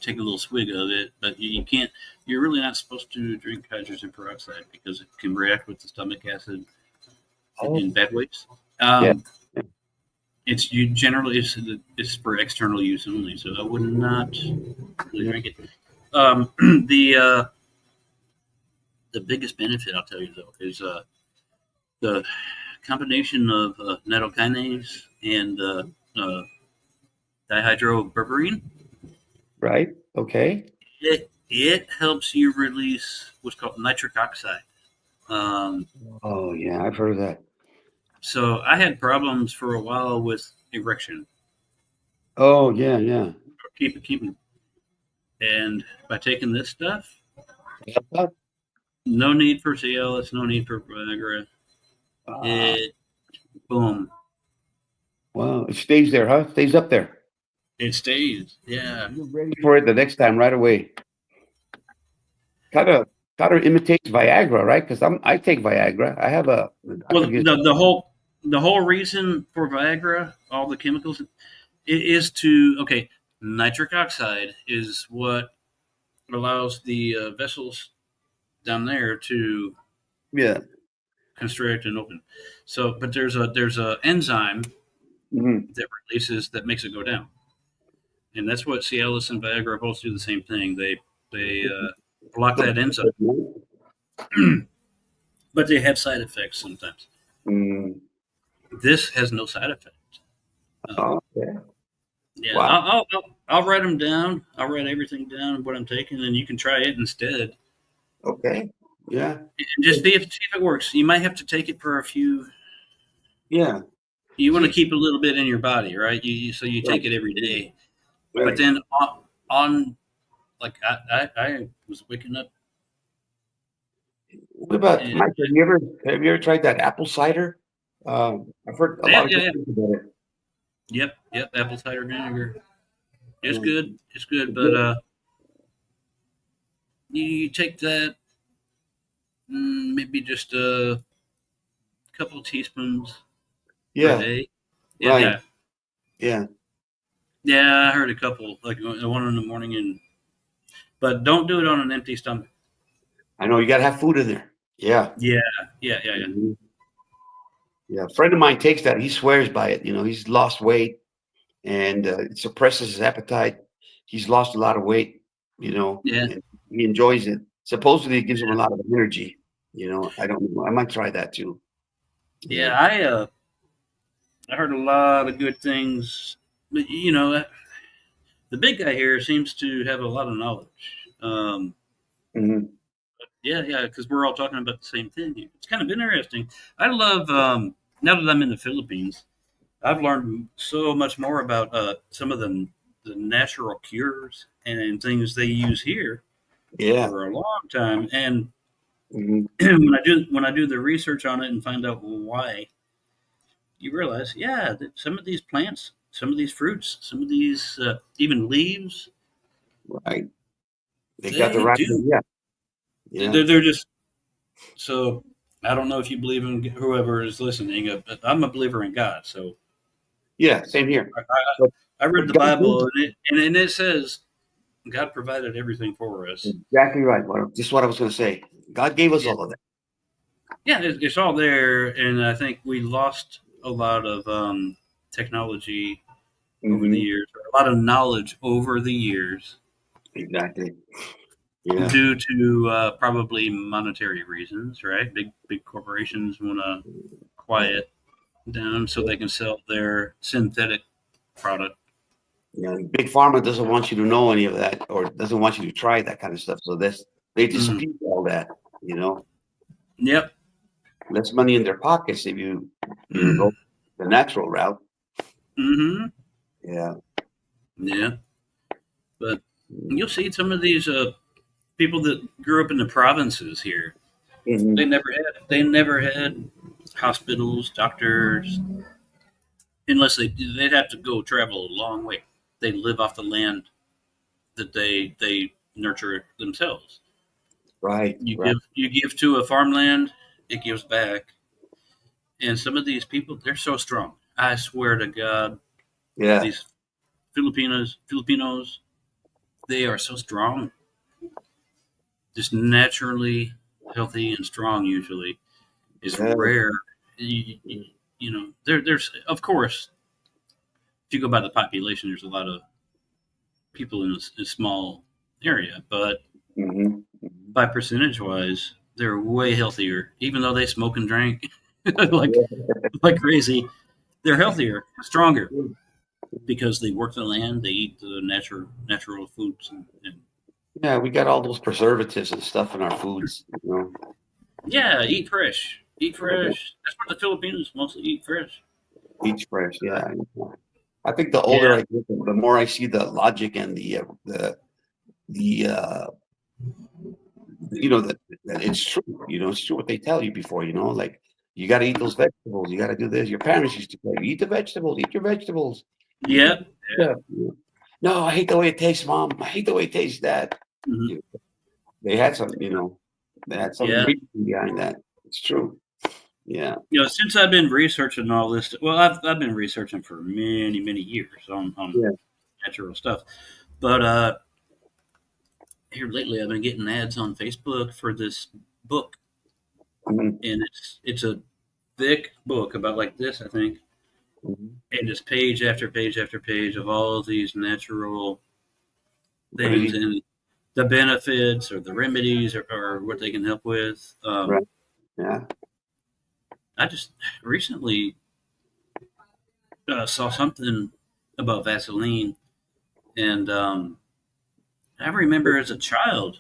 take a little swig of it, but you can't. You're really not supposed to drink hydrogen peroxide because it can react with the stomach acid in bad ways. yeah. It's it's for external use only, so I would not really drink it. The biggest benefit I'll tell you though is the combination of nattokinase and dihydroberberine. Right. Okay. It helps you release what's called nitric oxide. Oh yeah, I've heard of that. So I had problems for a while with erection. Oh yeah. Keep. And by taking this stuff, Yeah. no need for Cialis, no need for Viagra. It boom. Wow, it stays there, huh? Stays up there. It stays. Yeah. You're ready for it the next time right away. Kind of imitates Viagra, right? Because I take Viagra. I have a. Well, the whole reason for Viagra, all the chemicals, is to nitric oxide is what allows the vessels down there to constrict and open. So, but there's a enzyme that releases that makes it go down, and that's what Cialis and Viagra both do the same thing. They block that enzyme, but they have side effects sometimes. This has no side effect. Yeah, wow. I'll write them down. I'll write everything down what I'm taking, and you can try it instead. Okay. Yeah. And just see if it works. You might have to take it for a few. Yeah. You want to keep a little bit in your body, right? So you take it every day, right. But then on like I was waking up. What about Mike? Have you ever tried that apple cider? I've heard a lot of good things about it. Yep. Apple cider vinegar. It's good. It's good, but you take that, maybe just a couple of teaspoons per day. Yeah, right. Yeah. I heard a couple, like one in the morning and but don't do it on an empty stomach. I know you got to have food in there. Yeah. Yeah. Mhm. Yeah. A friend of mine takes that. He swears by it. He's lost weight and it suppresses his appetite. He's lost a lot of weight, Yeah. and he enjoys it. Supposedly it gives him a lot of energy. I don't know. I might try that too. Yeah, I heard a lot of good things, but the big guy here seems to have a lot of knowledge. Mhm. Yeah, because we're all talking about the same thing. It's kind of interesting. I love now that I'm in the Philippines, I've learned so much more about some of the natural cures and things they use here Yeah. for a long time. And Mhm. when I do the research on it and find out why, you realize, yeah, that some of these plants, some of these fruits, some of these even leaves, Right. They got the they right do. idea. Yeah. They're just so. I don't know if you believe in whoever is listening, but I'm a believer in God. So Yeah. Same here. I, But, I read but the God Bible, and it says God provided everything for us. exactly right. Just what I was going to say. God gave us Yeah, all of that. yeah, it's all there, and I think we lost a lot of technology over the Mhm. years, or a lot of knowledge over the years, Exactly. Yeah. due to probably monetary reasons, right? Big corporations want to quiet down so they can sell their synthetic product. Yeah. Big Pharma doesn't want you to know any of that, or doesn't want you to try that kind of stuff. So they Mm. dispute all that. Yep. Less money in their pockets if you go the natural route. Mm-hmm. Yeah. Yeah. But you'll see some of these people that grew up in the provinces here. Mhm. They never had hospitals, doctors, unless they'd have to go travel a long way. They live off the land that they nurture themselves. Right. Right. You give to a farmland, it gives back. And some of these people, they're so strong. I swear to God, Yeah. these Filipinos, they are so strong, just naturally healthy and strong. Usually, is Yeah. rare. There's of course, if you go by the population, there's a lot of people in a small area, but Mhm. by percentage wise, they're way healthier. Even though they smoke and drink like like crazy, they're healthier, stronger because they work the land, they eat the natural foods, and Yeah, we got all those preservatives and stuff in our foods. yeah, eat fresh, eat fresh. That's what the Filipinos mostly eat fresh. Each fresh. Yeah. I think the older Yeah, I get, the more I see the logic and the that it's true. It's true what they tell you before. Like you got to eat those vegetables. You got to do this. Your parents used to tell you, eat the vegetables. Eat your vegetables. yeah, yeah. Yeah. No, I hate the way it tastes, Mom. I hate the way it tastes, Dad. Mhm. You They had some. They had some Yeah. reason behind that. It's true. Yeah. Since I've been researching all this, well, I've been researching for many years on Yeah. natural stuff, but here lately I've been getting ads on Facebook for this book, Mhm. and it's a thick book about like this, I think, Mhm. and just page after page after page of all of these natural What did things he? and the benefits or the remedies or what they can help with. Right. Yeah. I just recently saw something about Vaseline, and I remember as a child,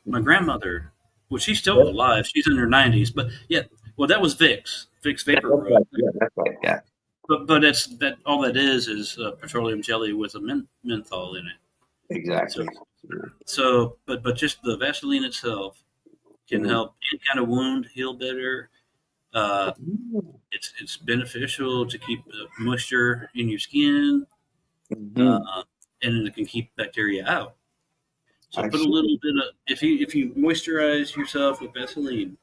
my grandmother, well, she's still Yeah. alive. She's in her 90s, but yeah, well, that was Vicks That's Vapor Rub. right. Yeah. That's right. Yeah. But it's that all that is petroleum jelly with a menthol in it. So Exactly. but just the Vaseline itself can Mhm. help any kind of wound heal better. Uh, it's beneficial to keep moisture in your skin, Mhm. and it can keep bacteria out. So I put a see. little bit of if you moisturize yourself with Vaseline,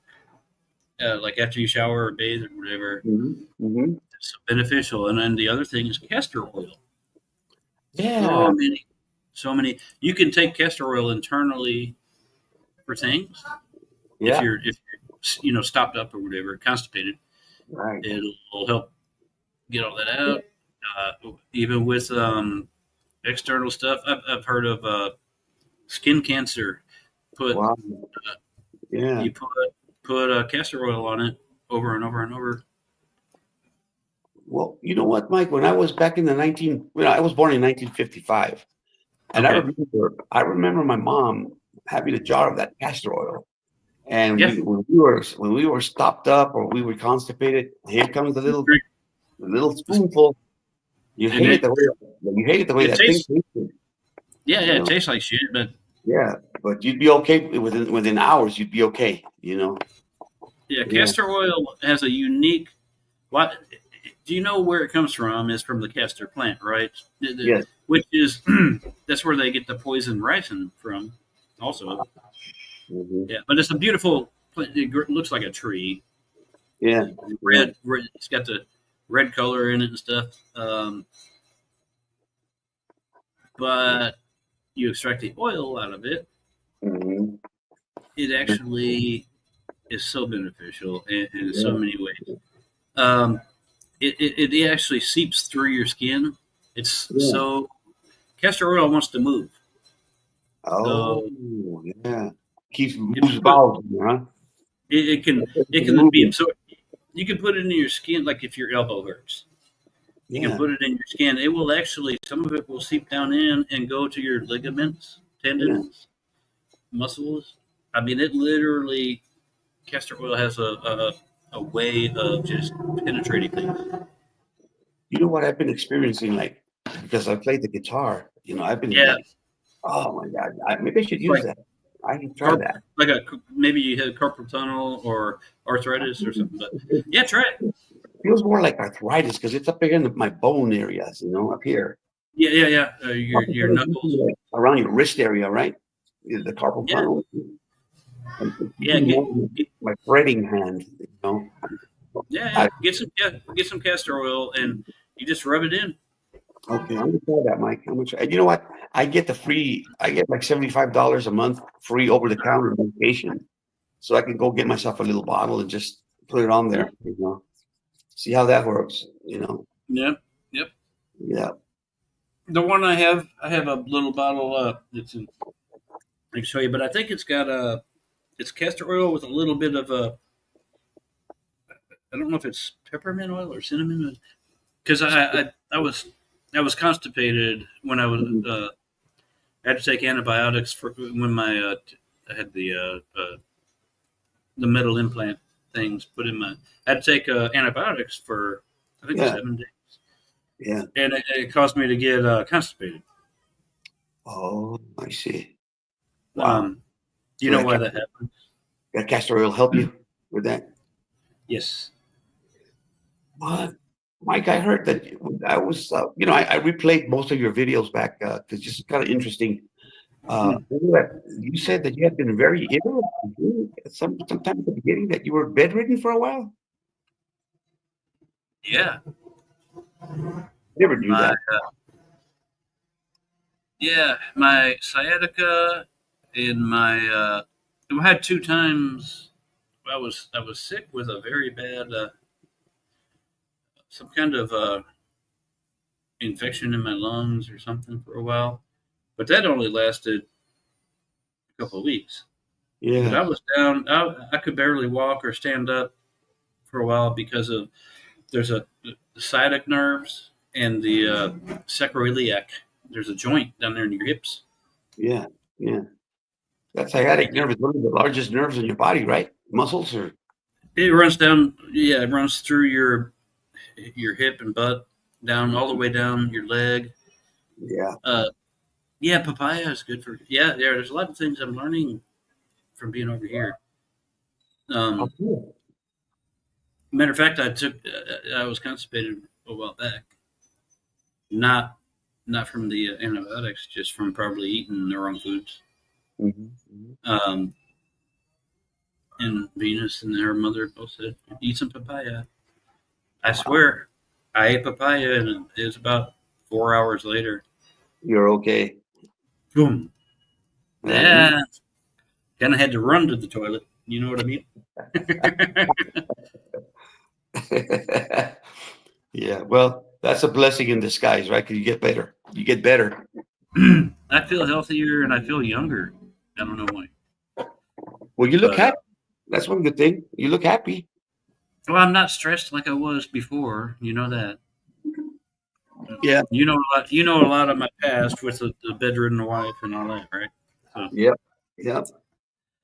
like after you shower or bathe or whatever, Mhm. Mhm. it's beneficial. And then the other thing is castor oil. Yeah. So many so many. You can take castor oil internally for things. Yeah. If you're stopped up or whatever, constipated, Right. it'll help get all that out. Even with external stuff, I've heard of skin cancer. Put Wow. Yeah. You put castor oil on it over and over and over. Well, you know what, Mike? When I was back in I was born in 1955, and Okay. I remember my mom having a jar of that castor oil, and Yeah. when we were stopped up or we were constipated, here comes the little spoonful. You And hate it the way it that thing tastes- tasted. Yeah, You it know? tastes like shit, but Yeah, but you'd be okay within hours. You'd be okay. yeah, Yeah. castor oil has a unique. What do you know where it comes from? Is from the castor plant, right? Yes. Which is that's where they get the poison ricin from. Also, Mhm. yeah, but it's a beautiful. It looks like a tree. Yeah. Red. It's got the red color in it and stuff. But you extract the oil out of it. Mhm. It actually is so beneficial in so Yeah. many ways. It actually seeps through your skin. It's Yeah. so castor oil wants to move. Oh, So yeah. Keeps if moves you put, bowels, huh? it can be absorbed. You can put it in your skin, like if your elbow hurts. You can Yeah. put it in your skin. It will actually, some of it will seep down in and go to your ligaments, tendons, muscles. I mean, it literally, castor oil has a way of just penetrating things. You know what I've been experiencing, like, because I played the guitar. I've been Yeah, like, oh my God, maybe I should it's use like that. I can try that. maybe you had carpal tunnel or arthritis or something. But yeah, try it. Feels more like arthritis because it's up here in my bone areas, up here. Yeah. Your knuckles. Like around your wrist area, right? The carpal Yeah, tunnel. And yeah. my fretting hand. Yeah. Get some castor oil and you just rub it in. Okay, I'm gonna try that, Mike. I'm gonna try. And you know what? I get like $75 a month free over the counter medication. So I can go get myself a little bottle and just put it on there, See how that works, Yeah. Yep. Yeah. The one I have a little bottle. It's in. I can show you, but I think it's got it's castor oil with a little bit of I don't know if it's peppermint oil or cinnamon, because I was constipated when I was I had to take antibiotics for when I had the metal implant things put in my. I had to take antibiotics for I think Yeah. 7 days, Yeah. and it caused me to get constipated. Oh, I see. Wow. Do you know why that happened? That castor oil help you with that? Yes. What? Mike, I heard that I was, I replayed most of your videos back because it's just kind of interesting. You said that you had been very ill sometime at the beginning, that you were bedridden for a while. Yeah. Never knew that. Yeah, my sciatica and my I had 2 times I was sick with a very bad some kind of infection in my lungs or something for a while, but that only lasted a couple of weeks. But Yeah. I was down. I could barely walk or stand up for a while because of there's the sciatic nerves and the sacroiliac. There's a joint down there in your hips. Yeah. Yeah. That sciatic nerve is one of the largest nerves in your body, right? Muscles or It runs down. Yeah, it runs through your hip and butt, down all the way down your leg. yeah. Yeah, papaya is good for. Yeah, there's a lot of things I'm learning from being over here. Oh, cool. Matter of fact, I was constipated a while back. Not from the antibiotics, just from probably eating the wrong foods. Mm-hmm. And Venus and her mother both said, "Eat some papaya." I swear, I ate papaya, and it was about 4 hours later. You're okay. Boom. Yeah. Kind of had to run to the toilet. You know what I mean? Yeah, well, that's a blessing in disguise, right? Because you get better. You get better. I feel healthier and I feel younger. I don't know why. Well, you look But, happy. That's one good thing. You look happy. well, I'm not stressed like I was before. You know that. Yeah. You know a lot. You know a lot of my past with the bedridden wife and all that, right? So, Yep. Yep.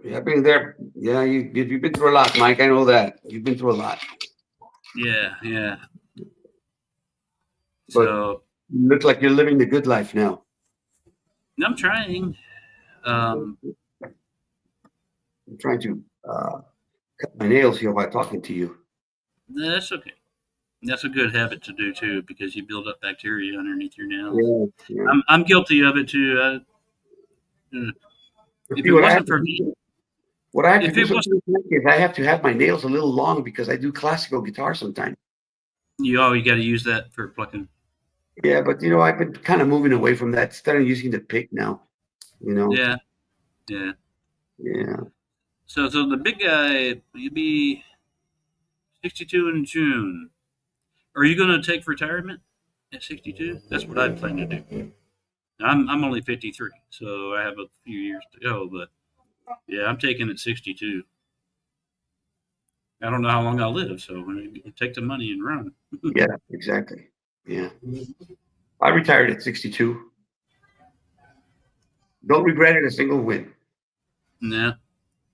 Yeah, been there. Yeah, you've been through a lot, Mike. I know that. You've been through a lot. yeah, yeah. But So you look like you're living the good life now. I'm trying. I'm trying to cut my nails here while talking to you. That's okay. That's a good habit to do too, because you build up bacteria underneath your nails. Yeah. Yeah. I'm guilty of it too. If See, it wasn't for me, what I have to if do it was, sometimes is I have to have my nails a little long because I do classical guitar sometimes. you got to use that for plucking. Yeah, but I've been kind of moving away from that, starting using the pick now. Yeah, yeah. Yeah. So the big guy, you'll be 62 in June. Are you going to take retirement at 62? That's what I plan to do. I'm only 53, so I have a few years to go. But yeah, I'm taking it 62. I don't know how long I'll live, so take the money and run. Yeah, exactly. Yeah. I retired at 62. Don't regret it a single win. Nah,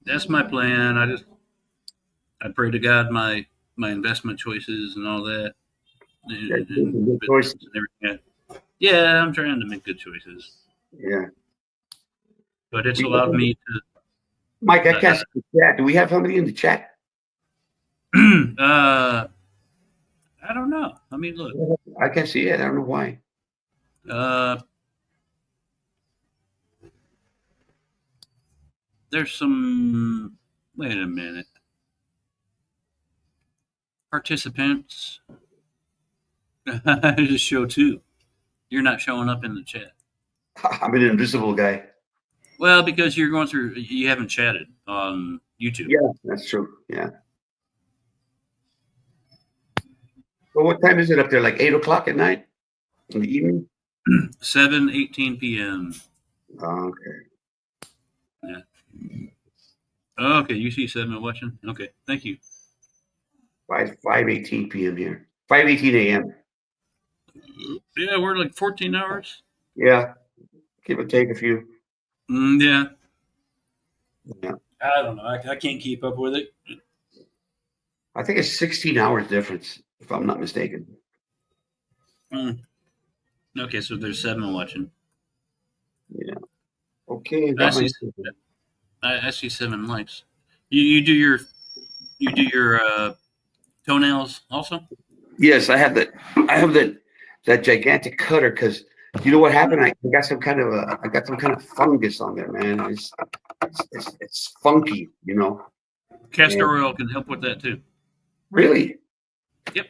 that's my plan. I pray to God my investment choices and all that, Yeah, and, you and good choice. everything. Yeah, I'm trying to make good choices, Yeah. but it's allowed me Mike, I can't see the chat. Do we have somebody in the chat? to. I don't know. Let me look. I can't see it. I don't know why. There's some. Wait a minute. Participants. Just show two. You're not showing up in the chat. I'm an invisible guy. Well, because you're going through. You haven't chatted on YouTube. Yeah, that's true. Yeah. Well, what time is it up there? Like 8 o'clock at night in the evening? 7:18 p.m. Oh, okay. Yeah. Okay, you see 7 watching. Okay, thank you. 5:18 p.m. here. 5:18 a.m. Yeah, we're like 14 hours. Yeah, give or take a few. Yeah. Yeah. I don't know. I can't keep up with it. I think it's 16 hours difference, if I'm not mistaken. Okay, so there's 7 watching. Yeah. Okay. I see 7 likes. You do your toenails also? Yes, I have that. I have that gigantic cutter because you know what happened? I got some kind of fungus on there, man. It's funky, Castor oil can help with that too. Really. Yep.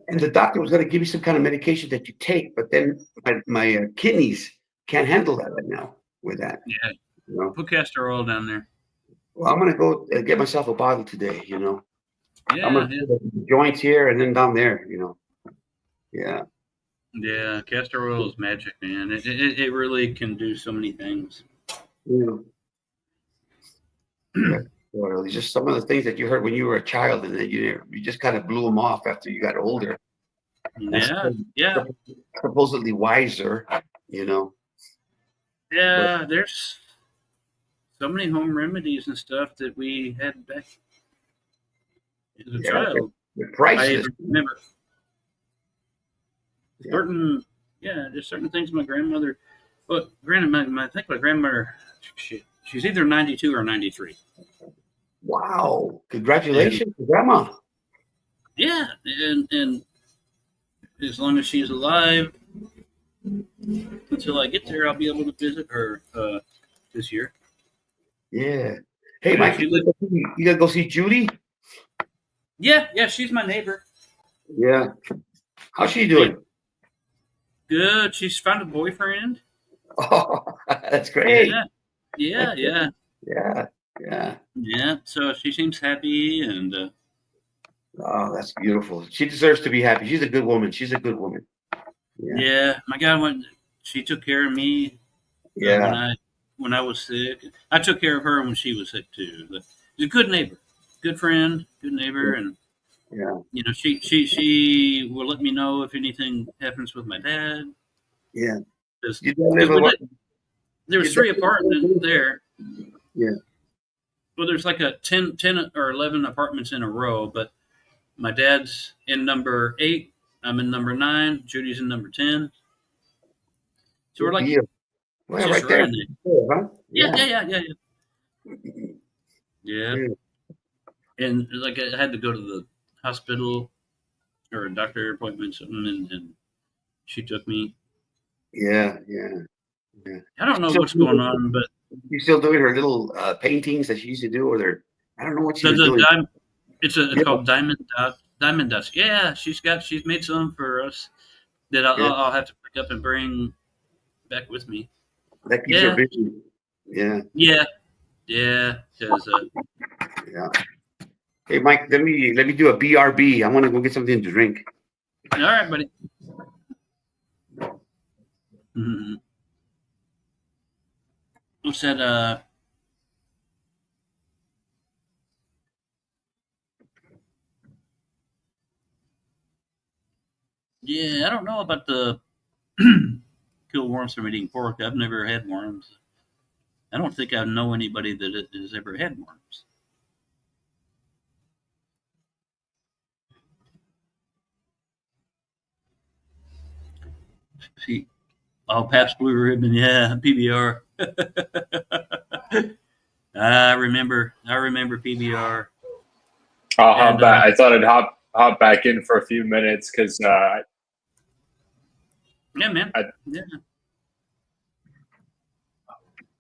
And the doctor was going to give me some kind of medication that you take, but then my kidneys can't handle that right now with that. Yeah. Put castor oil down there. Well, I'm going to go get myself a bottle today, Yeah. I'm going to put the joints here and then down there, Yeah. Yeah, castor oil is magic, man. It really can do so many things. Yeah. Well, it's just some of the things that you heard when you were a child, and then you just kind of blew them off after you got older. Yeah. Supposedly wiser, Yeah, there's so many home remedies and stuff that we had back as a child. They're priceless. I remember there's certain things my grandmother. Well, granted, I think my grandmother, she's either 92 or 93. Wow! Congratulations, Grandma. Yeah, and as long as she's alive, until I get there, I'll be able to visit her this year. Yeah. Hey, Mike, you gotta go see Judy? Yeah, she's my neighbor. Yeah. How's she doing? Good. She's found a boyfriend. Oh, that's great. Yeah. Yeah. So she seems happy, and Oh, that's beautiful. She deserves to be happy. She's a good woman. Yeah. my God, she took care of me Yeah. when I was sick. I took care of her when she was sick too. But she's a good neighbor, good friend, good neighbor, and Yeah. she will let me know if anything happens with my dad. Yeah. Because You don't live alone. there was 3 apartments there. Yeah. Well, there's like a 10 or 11 apartments in a row, but my dad's in number 8. I'm in number 9. Judy's in number 10. So we're Good like deal. Well, just right there. right in there. Huh? Yeah. Yeah. And like I had to go to the hospital or a doctor appointment, something, and she took me. Yeah. I don't know what's going on, but She's still doing her little paintings that she used to do, or I don't know what she was the doing. it's called Diamond Dust. Yeah, she's made some for us that I'll have to pick up and bring back with me. That keeps her busy. Yeah. Because Yeah. Hey, Mike, let me do a BRB. I want to go get something to drink. all right, buddy. Mm-hmm. What's that? Yeah, I don't know about the kill worms from eating pork. I've never had worms. I don't think I know anybody that has ever had worms. Pabst Blue Ribbon, yeah, PBR. I remember PBR. I'll hop back. I thought I'd hop back in for a few minutes because yeah, man. Yeah.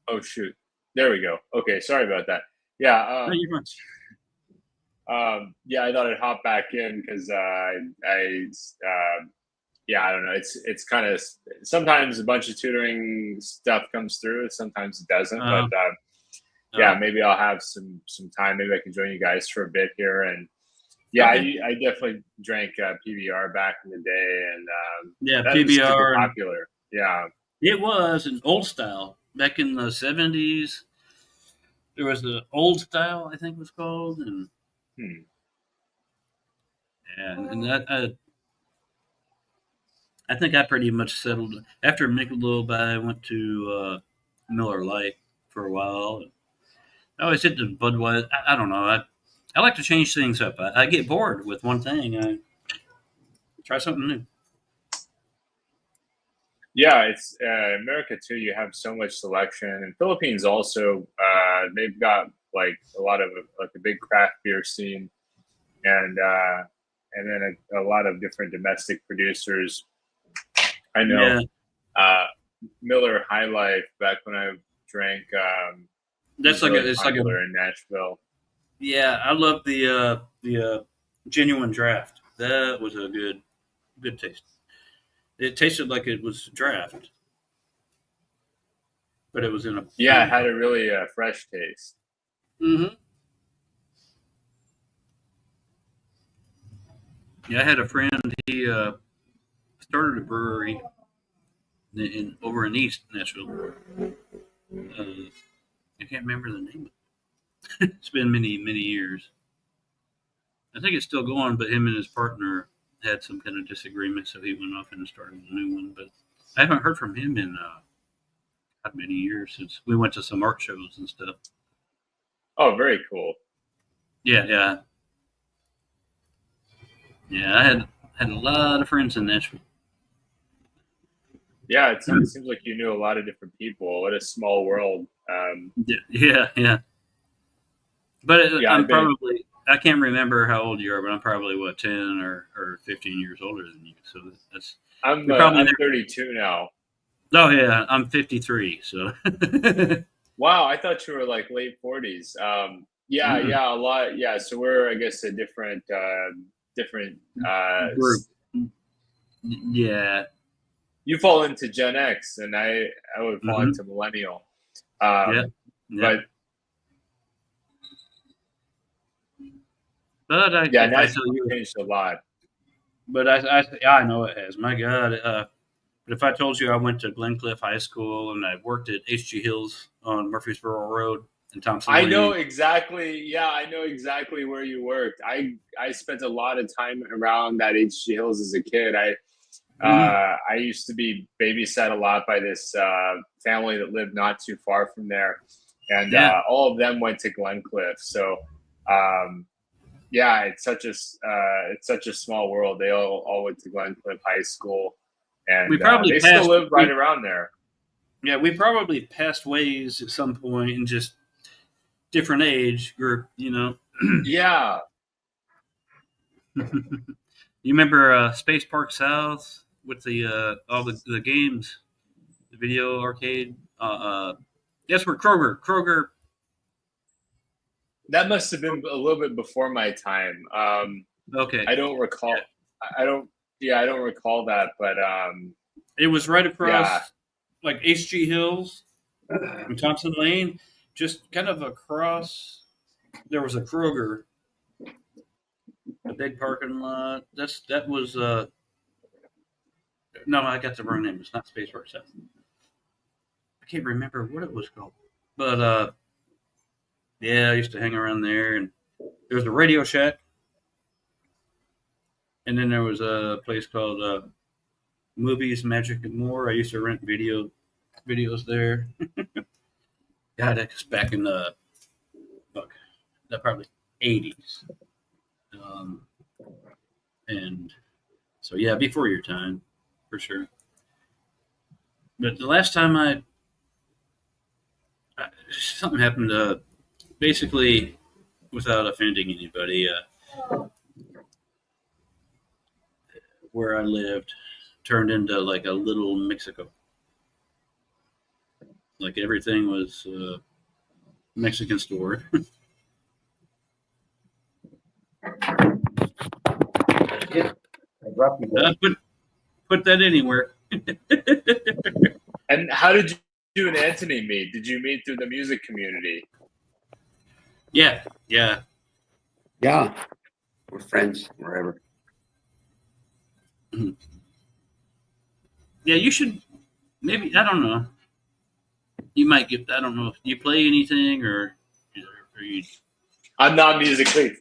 Oh shoot! There we go. Okay, sorry about that. Yeah. No, you're fine. Yeah, I thought I'd hop back in because yeah, I don't know. It's kind of sometimes a bunch of tutoring stuff comes through, sometimes it doesn't. But yeah, maybe I'll have some time. Maybe I can join you guys for a bit here. And yeah, okay. I definitely drank PBR back in the day, and yeah, that PBR was super popular. Yeah, it was an old style back in the 70s. There was the old style, I think it was called, and yeah, and that I think I pretty much settled after Michelob. I went to Miller Lite for a while. I always hit the Budweiser. I don't know. I like to change things up. I get bored with one thing. I try something new. Yeah, it's America too. You have so much selection, and Philippines also. They've got like a lot of like a big craft beer scene, and then a lot of different domestic producers. I know Miller High Life back when I drank. That's like really it's like in Nashville. Yeah, I love the genuine draft. That was a good taste. It tasted like it was draft, but it was in a it had a really fresh taste. Mm-hmm. Yeah, I had a friend. He started a brewery over in East Nashville. I can't remember the name. It's been many years. I think it's still going, but him and his partner had some kind of disagreement, so he went off and started a new one. But I haven't heard from him in not many years since we went to some art shows and stuff. Oh, very cool. Yeah. I had a lot of friends in Nashville. Yeah, it seems like you knew a lot of different people. What a small world. Yeah. But I can't remember how old you are, but I'm probably 10 or 15 years older than you. So I'm 32 now. Oh yeah, I'm 53. So wow, I thought you were like late 40s. Yeah, a lot. Yeah, so we're I guess a different group. Yeah. you fall into Gen X, and I would fall Mhm. into millennial. Yeah. But But yeah, if I Nashville tell you, changed a lot. but I know it has. My God. But if I told you I went to Glencliff High School and I worked at H.G. Hills on Murfreesboro Road in Thompson I know Lane, exactly. Yeah, I know exactly where you worked. I spent a lot of time around that H.G. Hills as a kid. I used to be babysat a lot by this family that lived not too far from there, and yeah, all of them went to Glencliff. So, yeah, it's such a small world. They all went to Glencliff High School, we and probably they still passed. live right around there. Yeah, we probably passed ways at some point in just different age group. Yeah, You remember Space Park South with the all the games, the video arcade? Guess where Kroger. that must have been a little bit before my time. Okay, I don't recall. I don't. Yeah, I don't recall that. But it was right yeah, across like H.G. Hills and Thompson Lane, just kind of across. There was a Kroger, a big parking lot. That was no, I got the wrong name. It's not Space Park South. I can't remember what it was called, but yeah, I used to hang around there, and there was a Radio Shack, and then there was a place called Movies, Magic, and More. I used to rent videos there. God, that's back in the fuck, that probably 80s, um, and so yeah, before your time, for sure. But the last time something happened. Basically, without offending anybody, where I lived turned into like a little Mexico. Like everything was Mexican store. Yeah, I dropped you there. Put that anywhere. and how did you and Anthony meet? Did you meet through the music community? Yeah. Yeah, we're friends wherever. Yeah, you should maybe I don't know. You might get I don't know if you play anything or you I'm not musically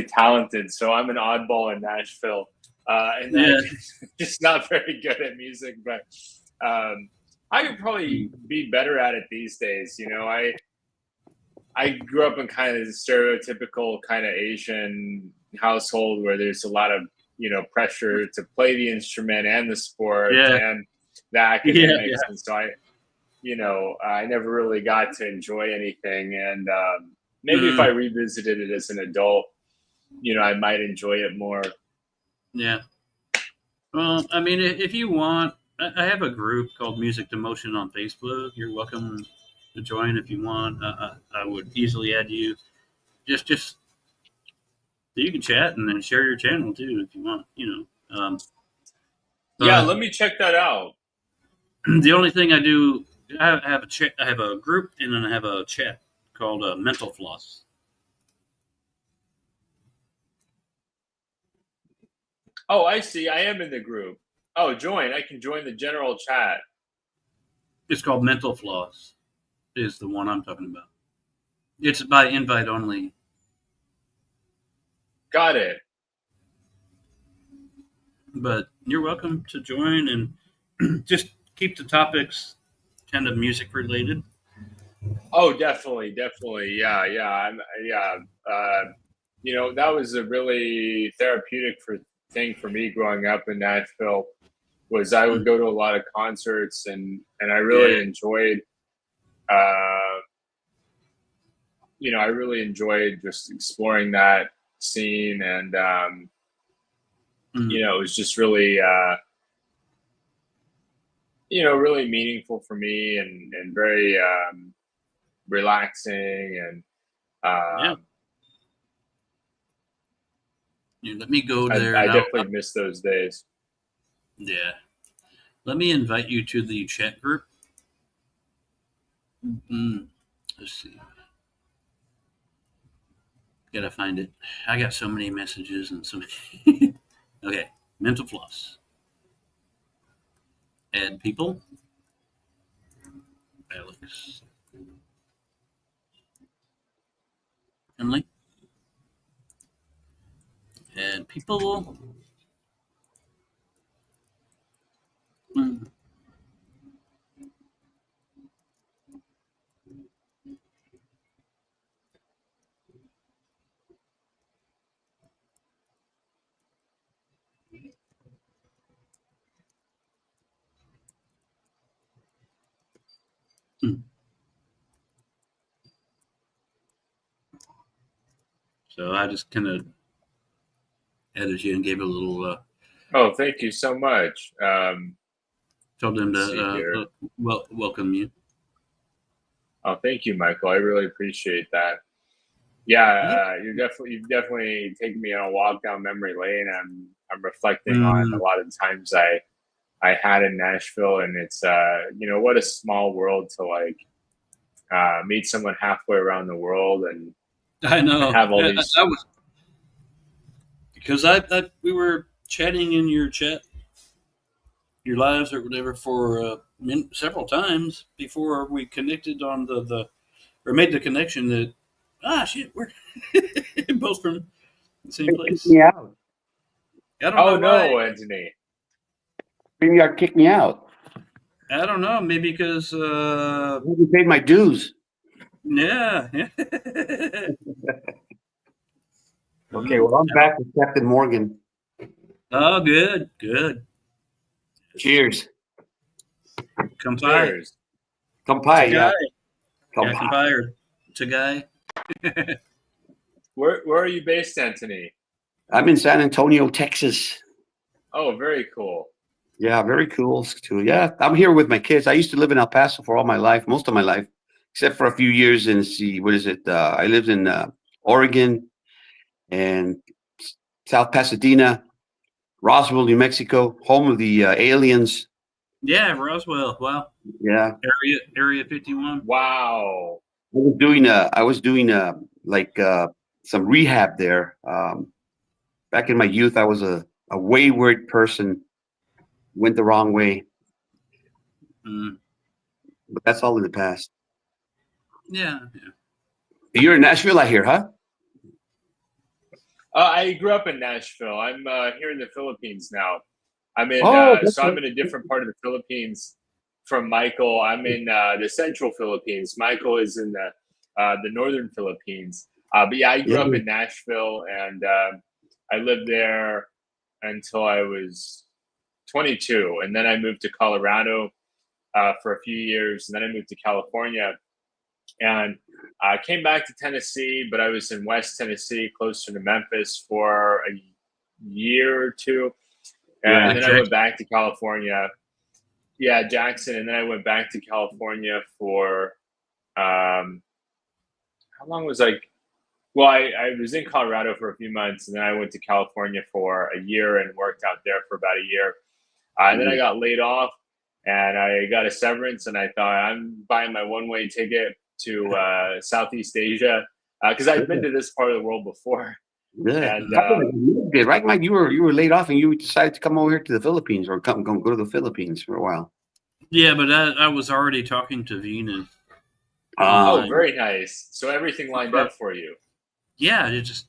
talented, so I'm an oddball in Nashville, and yeah. I'm just not very good at music. But I could probably be better at it these days. I grew up in kind of the stereotypical kind of Asian household where there's a lot of pressure to play the instrument and the sport Yeah. and the academics, and so I never really got to enjoy anything. And maybe if I revisited it as an adult, I might enjoy it more. Yeah. Well, I mean, if you want, I have a group called Music to Motion on Facebook. You're welcome to join if you want. I would easily add you. Just so you can chat and then share your channel too if you want. Yeah, let me check that out. The only thing I do, I have a chat. I have a group and then I have a chat called Mental Floss. Oh, I see. I am in the group. Oh, join. I can join the general chat. It's called Mental Floss. Is the one I'm talking about. It's by invite only. Got it. But you're welcome to join and just keep the topics kind of music related. Oh, definitely. Yeah. That was a really therapeutic thing for me growing up in Nashville. Was I would go to a lot of concerts and I really enjoyed. I really enjoyed just exploring that scene, and it was just really really meaningful for me and very relaxing, and let me go there. I definitely miss those days. Yeah. Let me invite you to the chat group. Let's see. Gotta find it. I got so many messages and so many. Okay, mental floss. Add people. Alex. Finley. Add people. So I just kind of added you and gave a little. Oh, thank you so much. Told them Let's see here. to welcome you. Oh, thank you, Michael. I really appreciate that. Yeah, you've definitely taken me on a walk down memory lane. I'm reflecting on a lot of the times I had in Nashville, and it's what a small world to like meet someone halfway around the world and I know. have all these. I was because we were chatting in your chat, your lives or whatever for several times before we connected on the or made the connection that shit, we're both from the same place. Kick me out. I don't Oh know no, why. Anthony. Maybe you kick me out. I don't know. Maybe because You paid my dues. yeah. Okay, well, I'm back with Captain Morgan. Oh, good. Cheers. Kampai. Cheers. Kampai, yeah. Yeah, Kampai. It's a guy. Where are you based, Anthony? I'm in San Antonio, Texas. Oh, very cool. Yeah, very cool too. Yeah, I'm here with my kids. I used to live in El Paso for all my life, most of my life, except for a few years in I lived in Oregon and South Pasadena, Roswell, New Mexico, home of the aliens. Yeah, Roswell. Wow. Yeah. Area 51. Wow. I was doing some rehab there. Back in my youth, I was a wayward person, went the wrong way. But that's all in the past. Yeah. You're in Nashville, I hear, huh? I grew up in Nashville. I'm here in the Philippines now. I'm in I'm in a different part of the Philippines from Michael. I'm in the central Philippines. Michael is in the northern Philippines. But yeah, I grew up in Nashville, and I lived there until I was 22, and then I moved to Colorado for a few years, and then I moved to California, and I came back to Tennessee, but I was in West Tennessee, closer to Memphis, for a year or two, and then I went back to California. Yeah, Jackson, and then I went back to California for how long was I? Well, I was in Colorado for a few months, and then I went to California for a year and worked out there for about a year. And then I got laid off, and I got a severance, and I thought, I'm buying my one-way ticket to Southeast Asia because I've been to this part of the world before. Yeah, And right, Mike? You were laid off, and you decided to come over here to the Philippines, or go to the Philippines for a while. Yeah, but I was already talking to Venus. Oh, very nice. So everything lined up for you. Yeah, things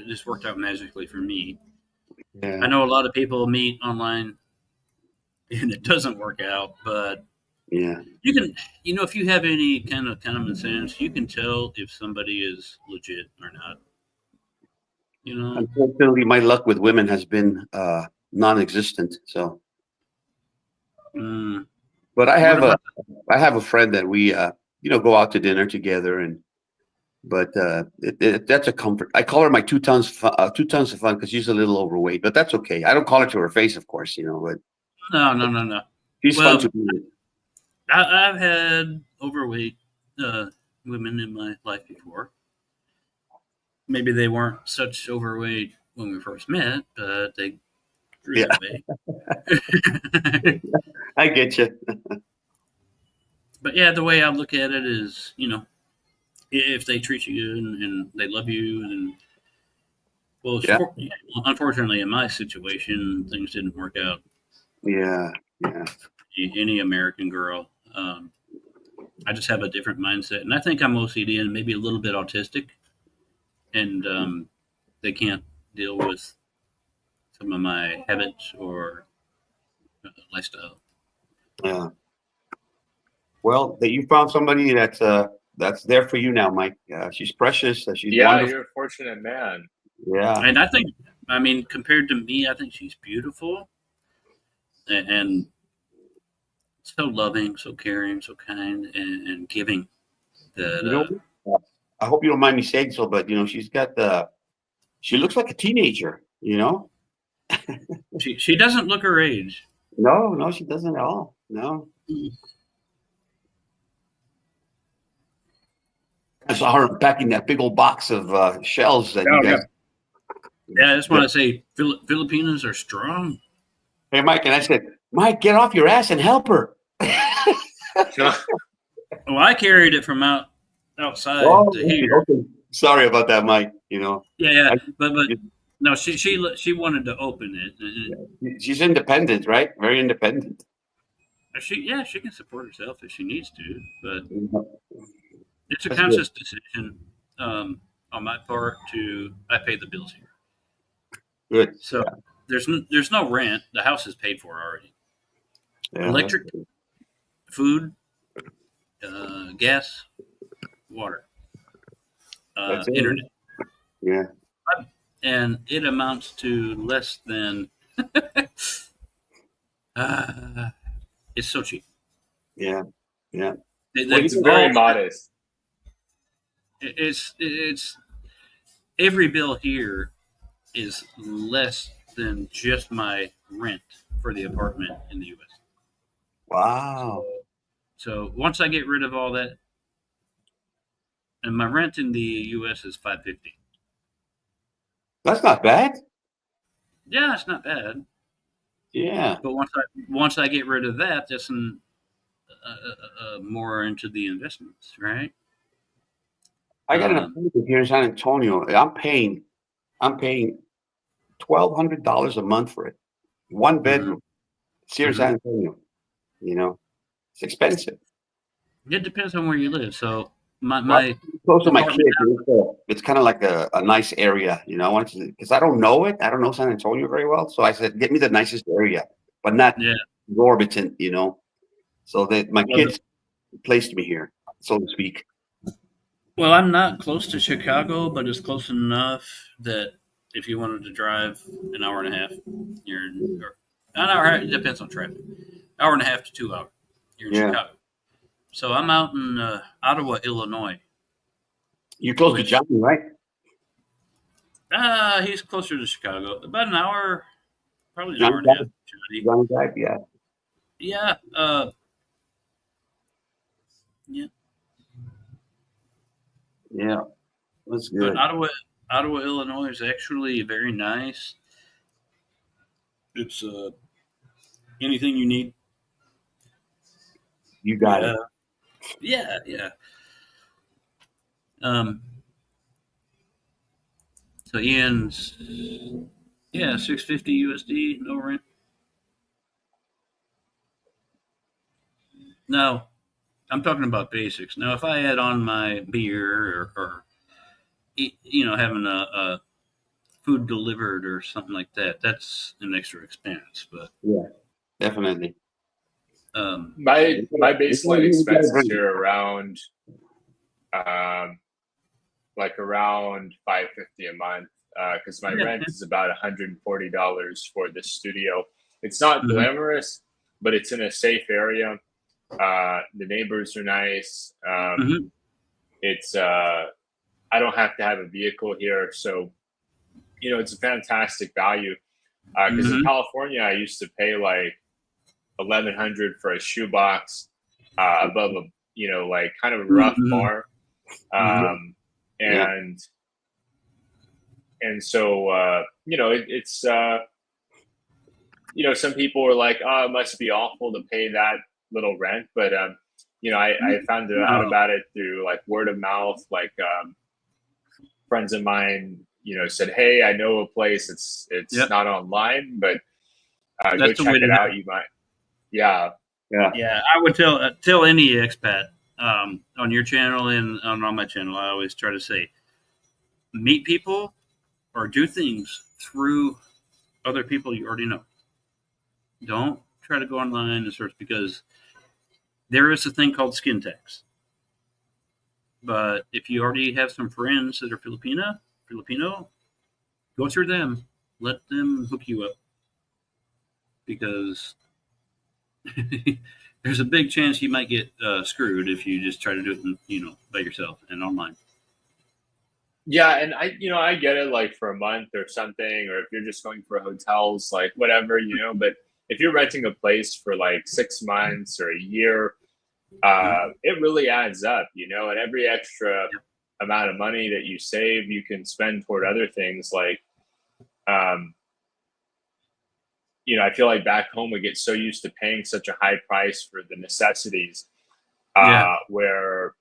just worked out magically for me. Yeah. I know a lot of people meet online and it doesn't work out, but yeah, you can, if you have any kind of common sense, you can tell if somebody is legit or not. Unfortunately, my luck with women has been non-existent. So, but I have a friend that we go out to dinner together, but that's a comfort. I call her my 2 tons of fun because she's a little overweight, but that's okay. I don't call her to her face, of course, but no. She's fun to be with. I've had overweight women in my life before. Maybe they weren't such overweight when we first met, but they Screw Yeah. that, babe. I get you. But yeah, the way I look at it is, if they treat you good and they love you, then Yeah. Unfortunately, in my situation, things didn't work out. Yeah. Yeah. Any American girl, I just have a different mindset, and I think I'm OCD and maybe a little bit autistic, and they can't deal with some of my habits or lifestyle. Yeah. Well, that you found somebody that's there for you now, Mike. She's precious. She's Yeah, wonderful. you're a fortunate man. Yeah. And I mean, compared to me, I think she's beautiful and so loving, so caring, so kind, and giving. That You know, I hope you don't mind me saying so, but she's got she looks like a teenager. she doesn't look her age. No, she doesn't at all. No. I saw her unpacking that big old box of shells that you guys. Yeah, I just want to say Filipinos are strong. Hey, Mike, and I said, Mike, get off your ass and help her. Well, I carried it from outside to here. Okay. Sorry about that, Mike. Yeah, but no, she wanted to open it. She's independent, right? Very independent. She can support herself if she needs to, but it's a That's conscious decision on my part I pay the bills here. Good. So there's no rent. The house is paid for already. Yeah, Electric, food, gas, water, internet. Yeah. And it amounts to less than it's so cheap. Yeah. Yeah. It's very modest. It's every bill here is less than just my rent for the apartment in the U.S. Wow. So once I get rid of all that, and my rent in the U.S. is $550. That's not bad. Yeah, it's not bad. Yeah. But once I get rid of that, that's more into the investments, right? I got an apartment here in San Antonio. I'm paying $1,200 a month for it. One bedroom. It's here in San Antonio. It's expensive. It depends on where you live. So my close to my kids. It's kind of like a nice area, because I don't know it. I don't know San Antonio very well. So I said, get me the nicest area, but not exorbitant, so that my kids placed me here, so to speak. Well, I'm not close to Chicago, but it's close enough that if you wanted to drive an hour and a half, you're an hour. It depends on traffic. Hour and a half to 2 hours. You're in Chicago. So I'm out in Ottawa, Illinois. You're close to Johnny, right? He's closer to Chicago. About an hour, probably an hour and a half. Johnny Dive, yeah. Yeah. Yeah. Yeah. That's good. But Ottawa, Illinois is actually very nice. It's anything you need. You got it. Yeah. So Ian's, $650 USD, no rent. No, I'm talking about basics. Now, if I add on my beer or having a food delivered or something like that, that's an extra expense. But yeah, definitely. My baseline expenses are around around $550 a month, because my rent is about $140 for the studio. It's not glamorous, but it's in a safe area. The neighbors are nice. It's I don't have to have a vehicle here, so it's a fantastic value. Because in California, I used to pay like $1,100 for a shoebox above a kind of a rough bar, and so it's some people were like, oh, it must be awful to pay that little rent. But, I found out about it through like word of mouth, like friends of mine, said, hey, I know a place. It's not online, but go check it out. You might. Yeah. I would tell any expat on your channel and on my channel. I always try to say, meet people or do things through other people you already know. Don't try to go online and search, because there is a thing called skin tax. But if you already have some friends that are Filipino, go through them. Let them hook you up, because there's a big chance you might get screwed if you just try to do it, by yourself and online. Yeah, and I get it, like for a month or something, or if you're just going for hotels, like whatever, but if you're renting a place for like 6 months or a year, it really adds up, and every extra amount of money that you save, you can spend toward other things. Like, I feel like back home we get so used to paying such a high price for the necessities, where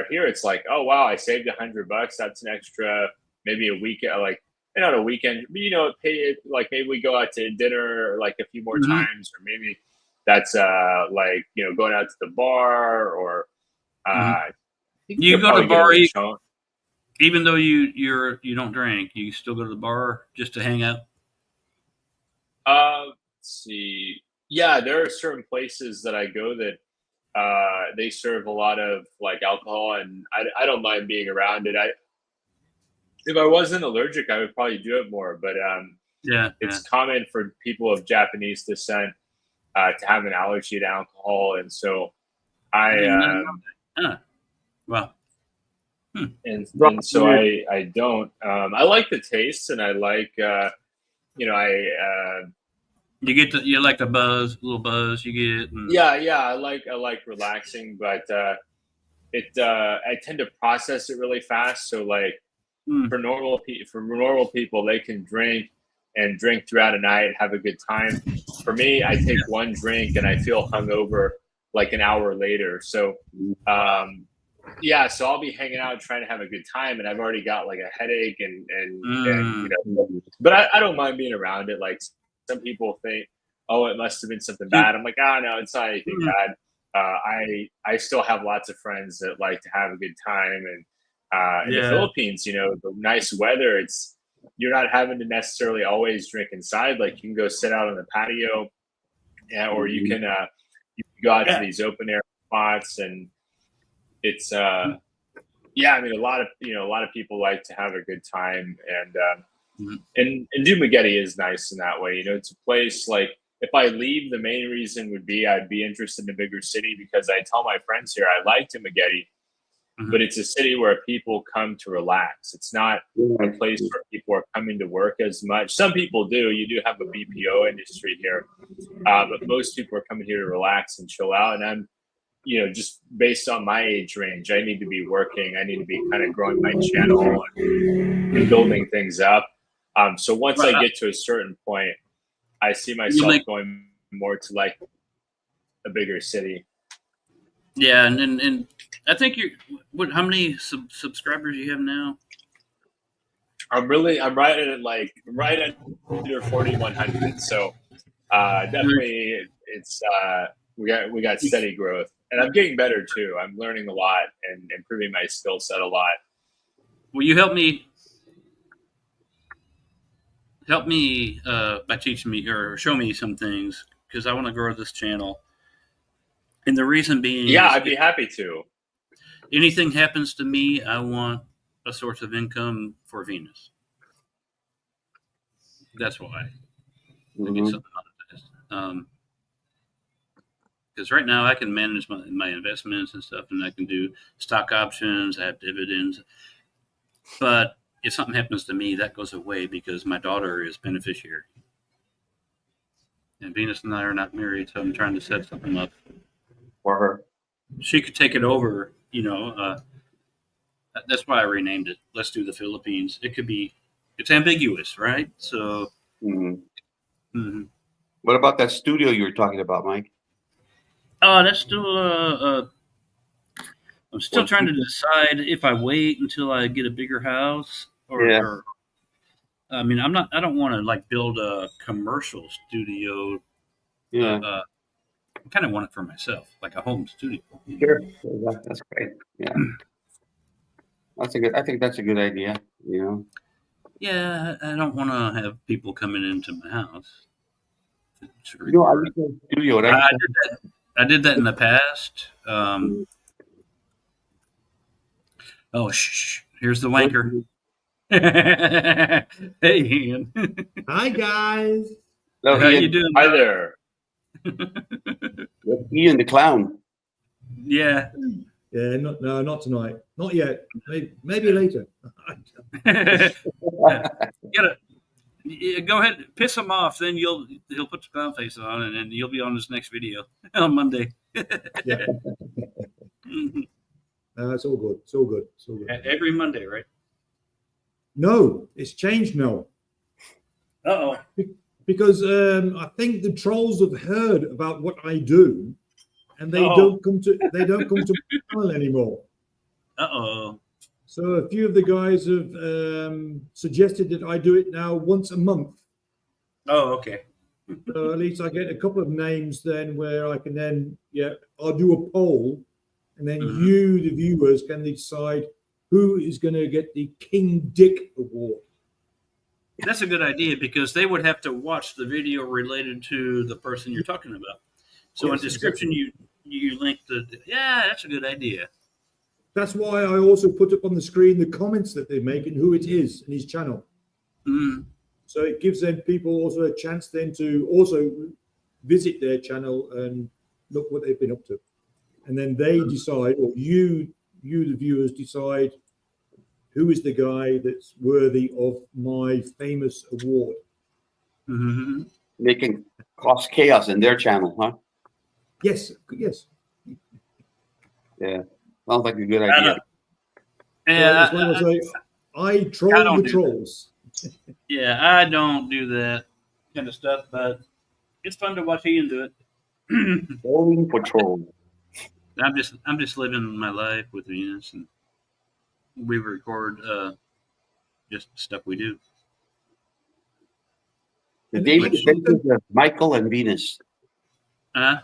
here it's like, oh wow, I saved $100. That's an extra, maybe a weekend, like not a weekend, but pay it, like maybe we go out to dinner like a few more times, or maybe that's like going out to the bar, or you go to the bar even though you don't drink, you still go to the bar just to hang out. Let's see. Yeah, there are certain places that I go that they serve a lot of like alcohol, and I don't mind being around it. If I wasn't allergic, I would probably do it more. But it's common for people of Japanese descent to have an allergy to alcohol, and so and so I don't. I like the taste, and I like you like the little buzz you get. I like relaxing, but I tend to process it really fast. So like for normal people, they can drink throughout a night, have a good time. For me, I take one drink and I feel hungover like an hour later. So so I'll be hanging out trying to have a good time, and I've already got like a headache and but I don't mind being around it. Like some people think, oh, it must have been something bad. I'm like, no, it's not anything bad. I still have lots of friends that like to have a good time, and in the Philippines, the nice weather, you're not having to necessarily always drink inside. Like you can go sit out on the patio, or you can go out to these open air spots, and it's a lot of people like to have a good time, and Dumaguete is nice in that way. It's a place like, if I leave, the main reason would be I'd be interested in a bigger city, because I tell my friends here I like Dumaguete, but it's a city where people come to relax. It's not a place where people are coming to work as much. Some people do. You do have a BPO industry here, but most people are coming here to relax and chill out. And I'm, just based on my age range, I need to be working. I need to be kind of growing my channel and building things up. So once I get to a certain point, I see myself going more to like a bigger city. Yeah, and I think how many subscribers you have now? I'm right at under 4,100. So definitely it's we got steady growth, and I'm getting better too. I'm learning a lot and improving my skill set a lot. Will you help me by teaching me or show me some things, because I want to grow this channel. And the reason being, I'd be happy to. Anything happens to me, I want a source of income for Venus. That's why. Because right now I can manage my investments and stuff, and I can do stock options, I have dividends. But if something happens to me, that goes away, because my daughter is beneficiary. And Venus and I are not married, so I'm trying to set something up for her. She could take it over, that's why I renamed it. Let's do the Philippines. It's ambiguous, right? So, What about that studio you were talking about, Mike? Oh, that's still. I'm still trying to decide if I wait until I get a bigger house or I mean, I don't want to like build a commercial studio. Yeah, I kind of want it for myself, like a home studio. sure. That's great. Yeah, that's a good. I think that's a good idea. You know. Yeah, I don't want to have people coming into my house to You know, I record. used to studio. And I did that in the past. Oh, shh! Here's the wanker. Hey, Ian. Hi guys. No, How you Ian, doing? Hi there. Ian the clown. Yeah. Yeah, not tonight. Not yet. Maybe later. Go ahead, piss him off. Then he'll put the clown face on, and then you'll be on his next video on Monday. Yeah. It's all good. It's all good. It's all good. Every Monday, right? No, it's changed now. Uh-oh. Because I think the trolls have heard about what I do, and they Uh-oh. don't come to my channel anymore. Uh-oh. So a few of the guys have suggested that I do it now once a month. Oh, okay. So at least I get a couple of names then where I can then, I'll do a poll, and then you, the viewers, can decide who is going to get the King Dick Award. That's a good idea because they would have to watch the video related to the person you're talking about. So Yes, in description, you link the. Yeah, that's a good idea. That's why I also put up on the screen the comments that they make and who it is in his channel. Mm. So it gives them people also a chance then to also visit their channel and look what they've been up to. And then they decide, or you the viewers decide, who is the guy that's worthy of my famous award. Mm-hmm. They can cause chaos in their channel, huh? Yes. Yeah, sounds like a good idea. Yeah, So as long as I troll the trolls. Yeah, I don't do that kind of stuff, but it's fun to watch Ian do it. Trolling for trolls. I'm just living my life with Venus, and we record just stuff we do. The daily adventures of Michael and Venus. Huh?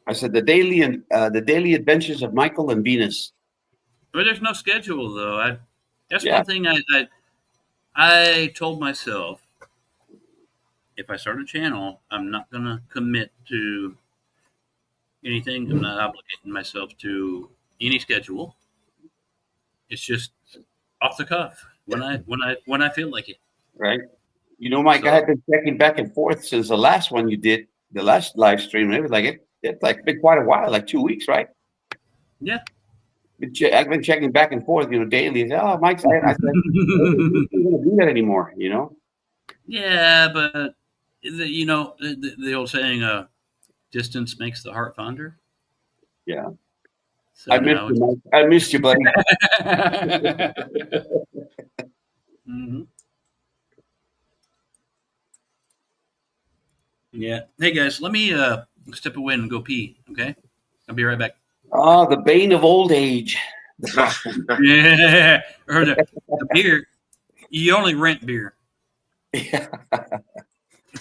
I said the daily adventures of Michael and Venus. But there's no schedule though. That's one thing I told myself. If I start a channel, I'm not gonna commit to anything. I'm not obligating myself to any schedule. It's just off the cuff when I feel like it. Right. You know, Mike, I had been checking back and forth since the last one you did, the last live stream. It was like it's like been quite a while, like 2 weeks, right? Yeah. I've been checking back and forth, daily. Oh, Mike said, I said, I'm not going to do that anymore, Yeah, but the old saying, distance makes the heart fonder. Yeah. So I missed you, buddy. Mm-hmm. Yeah. Hey guys, let me step away and go pee. Okay, I'll be right back. Oh, the bane of old age. Yeah, or the beer. You only rent beer. Yeah.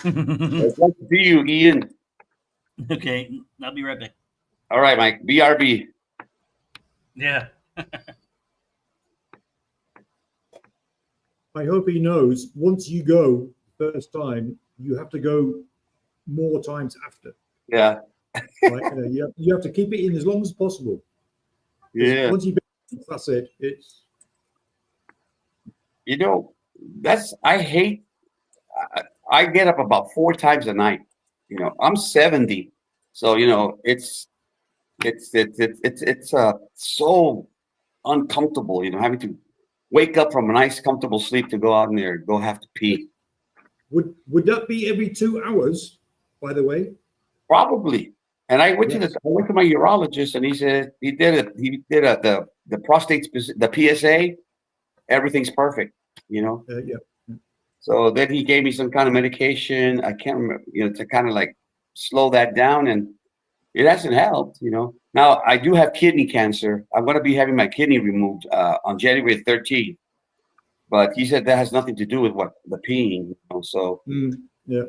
It's like to see you, Ian. Okay, I'll be right back. All right, Mike. BRB. Yeah. I hope he knows once you go first time, you have to go more times after. Yeah. Right? You have to keep it in as long as possible. Yeah. Once you, that's it. It's. I get up about 4 times a night. I'm 70, so it's so uncomfortable. Having to wake up from a nice, comfortable sleep to go out in there, go have to pee. Would that be every 2 hours? By the way, probably. And I went to my urologist, and he said he did the prostate, the PSA, everything's perfect. Yeah. So then he gave me some kind of medication. I can't remember, to kind of like slow that down, and it hasn't helped. Now I do have kidney cancer. I'm going to be having my kidney removed on January 13th, but he said that has nothing to do with what the peeing. So Yeah.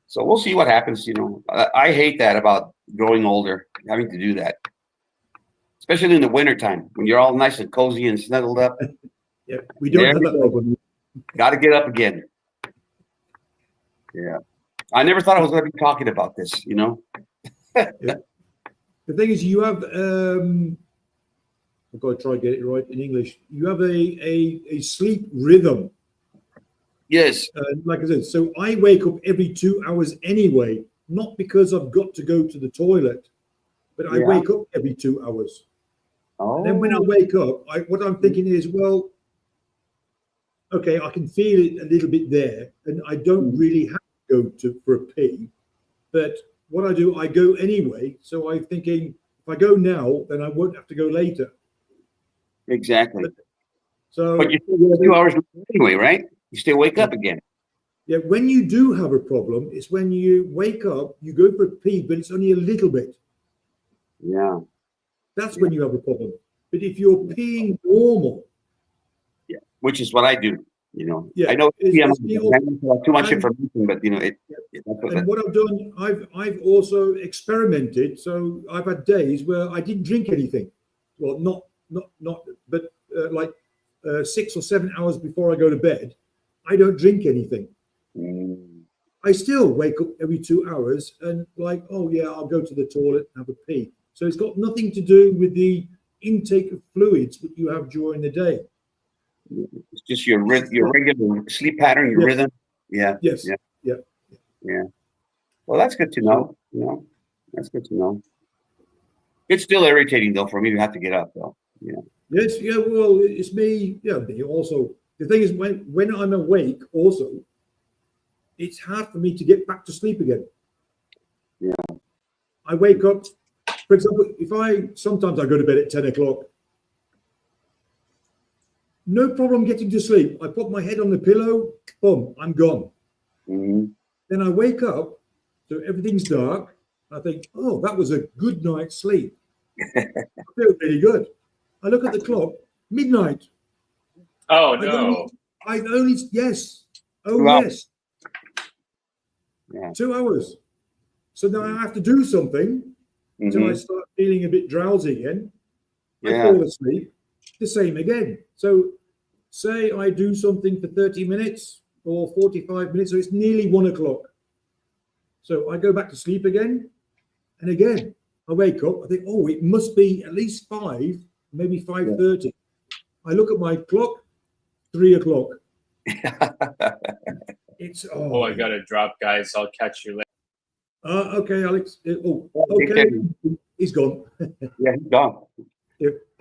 So we'll see what happens. I hate that about growing older, having to do that, especially in the wintertime when you're all nice and cozy and snuggled up. Yeah, we don't have that problem. Got to get up again. Yeah. I never thought I was going to be talking about this, Yeah. The thing is, you have, I've got to try to get it right in English. You have a sleep rhythm. Yes. Like I said, so I wake up every 2 hours anyway, not because I've got to go to the toilet, but I wake up every 2 hours. Oh. And then when I wake up, what I'm thinking is, well, okay, I can feel it a little bit there, and I don't really have to go for a pee. But what I do, I go anyway. So I'm thinking, if I go now, then I won't have to go later. Exactly. But you still get 2 hours anyway, right? You still wake up again. Yeah, when you do have a problem, it's when you wake up, you go for a pee, but it's only a little bit. Yeah. That's when you have a problem. But if you're peeing normal, which is what I do. Yeah, I know it's too much information, but and what I've done, I've also experimented. So I've had days where I didn't drink anything. Well, but like 6 or 7 hours before I go to bed, I don't drink anything. I still wake up every 2 hours and like, oh yeah, I'll go to the toilet and have a pee. So it's got nothing to do with the intake of fluids that you have during the day. It's just your regular sleep pattern, your rhythm. Yeah. Yes. Yeah. Well, that's good to know. That's good to know. It's still irritating though for me to have to get up though. Yeah. Yes. Yeah. Well, it's me. Yeah. Me also. The thing is, when I'm awake, also, it's hard for me to get back to sleep again. Yeah. I wake up. For example, sometimes I go to bed at 10 o'clock. No problem getting to sleep. I put my head on the pillow, boom, I'm gone. Mm-hmm. Then I wake up, so everything's dark. I think, oh, that was a good night's sleep. I feel really good. I look at the clock, midnight. Oh, no. Yes. Oh, 2 hours. yes. Yeah. 2 hours. So now I have to do something until I start feeling a bit drowsy again. I fall asleep. The same again. So say I do something for 30 minutes or 45 minutes, so it's nearly 1 o'clock. So I go back to sleep again, and again I wake up. I think, oh, it must be at least 5, maybe 5:30. I look at my clock, 3 o'clock. It's I gotta drop, guys. I'll catch you later. Okay, Alex. Okay, he's gone. Yeah, he's gone.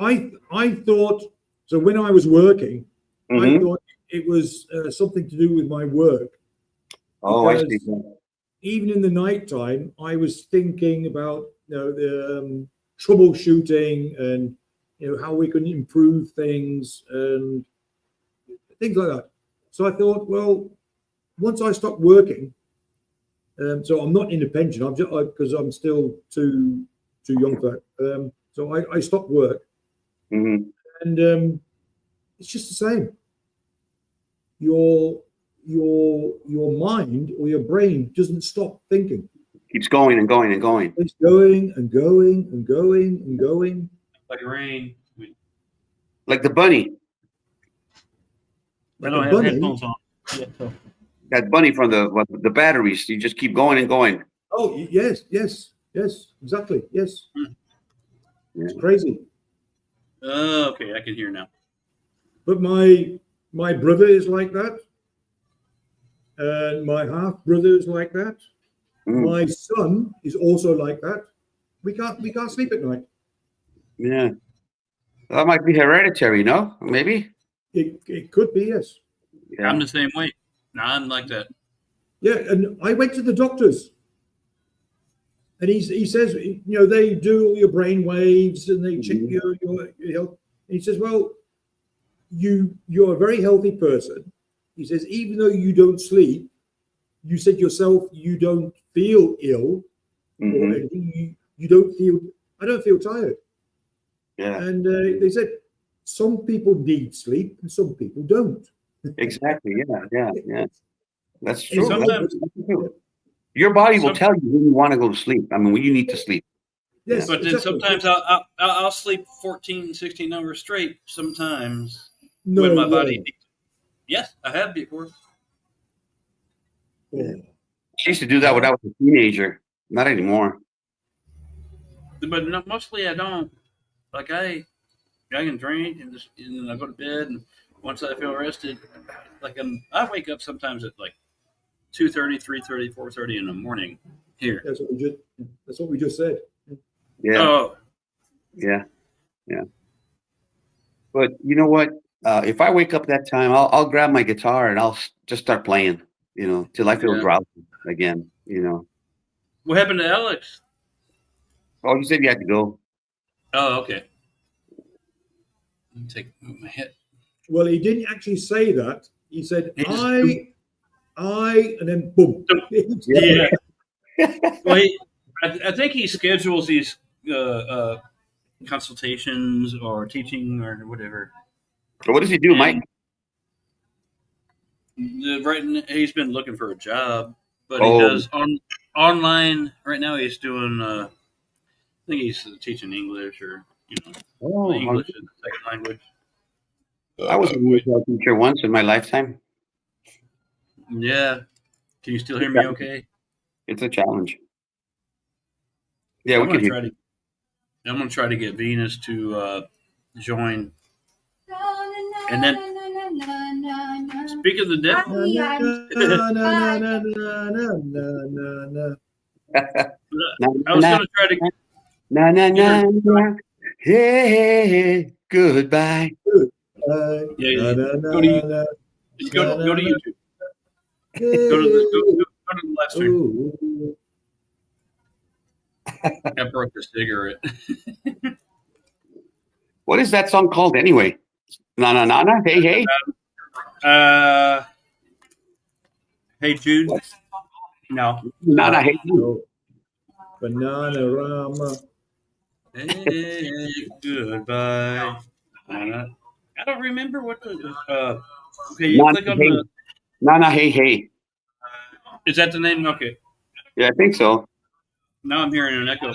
I thought so when I was working. I thought it was something to do with my work. Oh, I see. Even in the nighttime, I was thinking about the troubleshooting and how we can improve things and things like that. So I thought, well, once I stopped working, so I'm not in a pension. I'm just because I'm still too young for that. So I stopped work, and it's just the same. Your mind or your brain doesn't stop thinking. Keeps going and going and going. It's going and going and going and going. Like rain. Like the bunny. I don't have headphones on. Yeah, so. That bunny from the batteries. You just keep going and going. Oh yes, exactly. Yes. Yeah. It's crazy. Okay, I can hear now. But my brother is like that, and my half brother is like that. My son is also like that. We can't sleep at night. Yeah, that might be hereditary, no? Maybe. It could be, yes. Yeah. I'm the same way. No, I'm like that. Yeah, and I went to the doctors, and he says, they do all your brain waves and they check your health. And he says, well, you're a very healthy person. he says, even though you don't sleep, you said yourself you don't feel ill or Mhm. anything. You don't feel. I don't feel tired. Yeah, And they said some people need sleep and some people don't. exactly. Yeah. That's And it's true. sometimes- That's true. Your body will Some- tell you when you want to go to sleep. I mean, when you need to sleep. yes, But then exactly. sometimes I'll sleep 14, 16 hours straight. Sometimes No when my way. body. Yes, I have before. Oh. I used to do that when I was a teenager. Not anymore. But no, mostly I don't. Like I can drink and then I go to bed, and once I feel rested, like I wake up sometimes at like 2:30, 3:30, 4:30 in the morning here. That's what we just said. Yeah, Oh, yeah. But you know what? If I wake up that time, I'll grab my guitar and just start playing. Till I feel Yeah. drowsy again. what happened to Alex? Oh, you said you had to go. Oh, okay. Let me take my head. Well, he didn't actually say that. He said, He just- and then boom. Yeah. Well, I think he schedules these consultations or teaching or whatever. So what does he do, Mike? He's been looking for a job, but he Oh. does online right now. He's doing. I think he's teaching English or Oh, English as a second language. I was a music teacher once in my lifetime. Yeah. Can you still hear me? Okay. It's a challenge. Yeah, we I'm can gonna hear. try to get Venus to join. And then, speak of the devil. I was gonna try to. Na na na na. Hey, goodbye. Yeah. Go to YouTube. Go to the live stream. I broke the cigarette. What is that song called anyway? Na na na na. Hey hey. Hey Jude. No. Na na hey. Banana Rama. Hey, goodbye. I don't remember what the. Okay, you click on the. Na na hey hey. Is that the name? Okay. Yeah, I think so. Now I'm hearing an echo.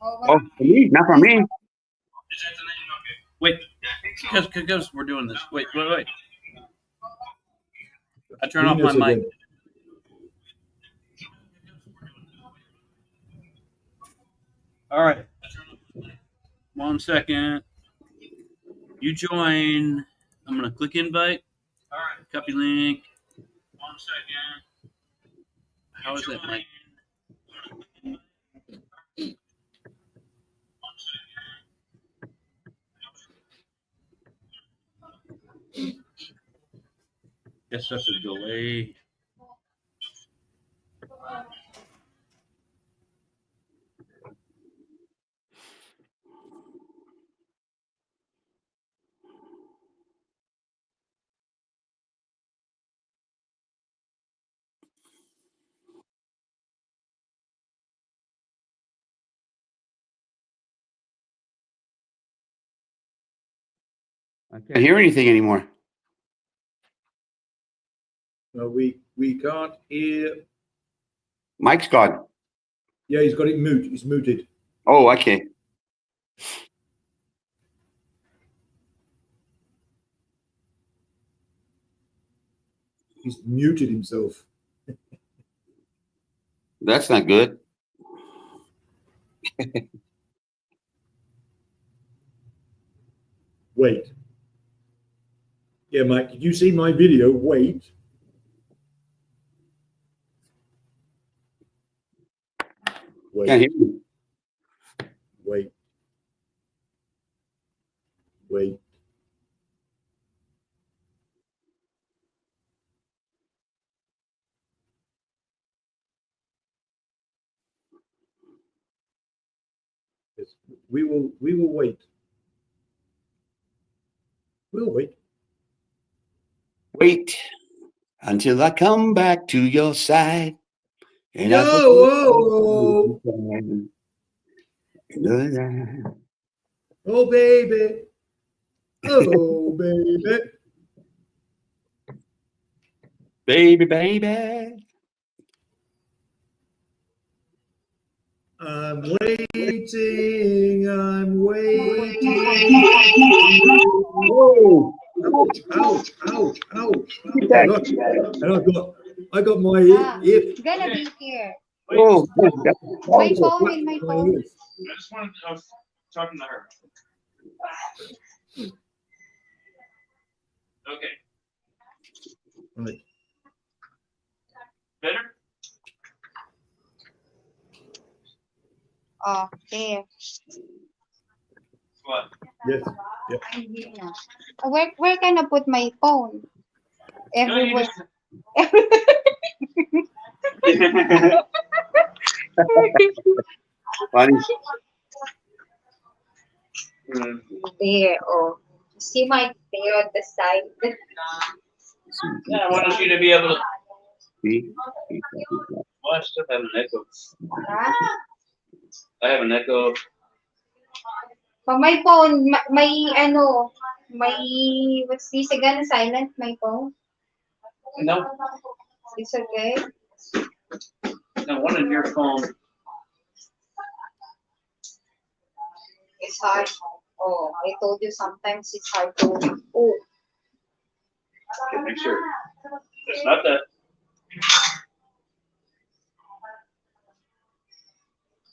Oh, for me, not for me. Is that the name? Okay. Wait, because we're doing this. Wait. I turn off my mic. Again. All right. 1 second. You join. I'm gonna click invite. All right. Copy link. 1 second. How is that mic? Guess that's a delay. I can't hear anything anymore. No, we can't hear. Mike's gone. Yeah, he's got it mute. He's muted. Oh, okay. He's muted himself. That's not good. Wait. Yeah, Mike, did you see my video? Wait. Can't hear you. Wait. Wait. Yes. We will wait. We'll wait. Wait. until I come back to your side. And I Oh, oh, baby. Oh, baby. baby, baby. I'm waiting. I'm waiting. Whoa. Ouch, ouch, ouch, ouch. Get that. And I got my Ah, ear. it's gonna be here. Oh, My phone in my My phone. ears. I just wanted, I was talking to her. Okay. Right. Better? Oh, there. What? Yes. I'm here now. Where can I put my phone? Everywhere. Funny. There. Oh, see my there on the side. Yeah, I wanted you to be able to See? watch stuff. I have an echo. Ah, I have an echo. but my phone, what's this again? Silent, my phone. No, It's okay. no, one in your phone. It's hard. Oh, I told you sometimes it's hard to. Oh, Okay, make sure. It's not that.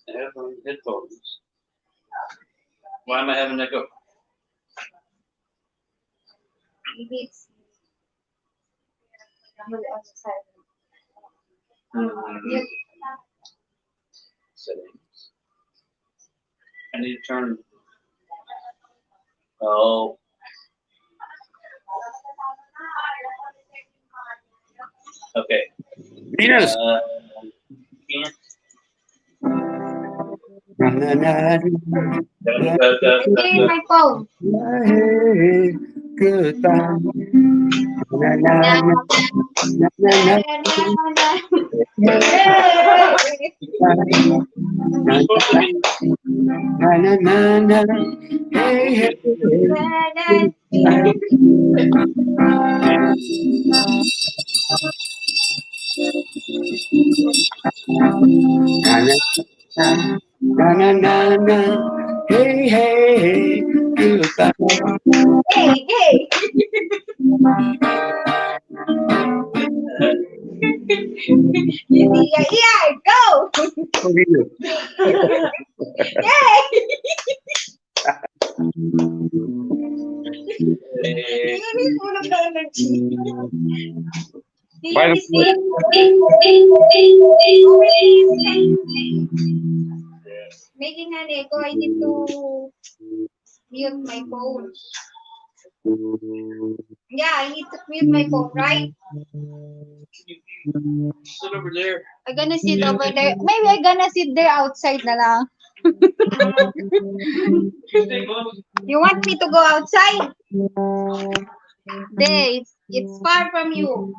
I have headphones. Why am I having echo? maybe it's. Settings. I need to turn. Oh. Okay. Venus. Can't. Na, na, na, It's my phone. Hey, goodbye. Na, na, na, na, na, na, na, na, na. Hey, hey, na, na, na, na. Hey, hey, hey, goodbye. Hey, hey. Yeah, go. Yay. Ini full of energy. By the Making an echo, I need to mute my phone. Yeah, I need to mute my phone, right? Sit over there. I'm gonna sit over there. Maybe I'm gonna sit there outside na lang. Stay close. You want me to go outside? There, it's far from you.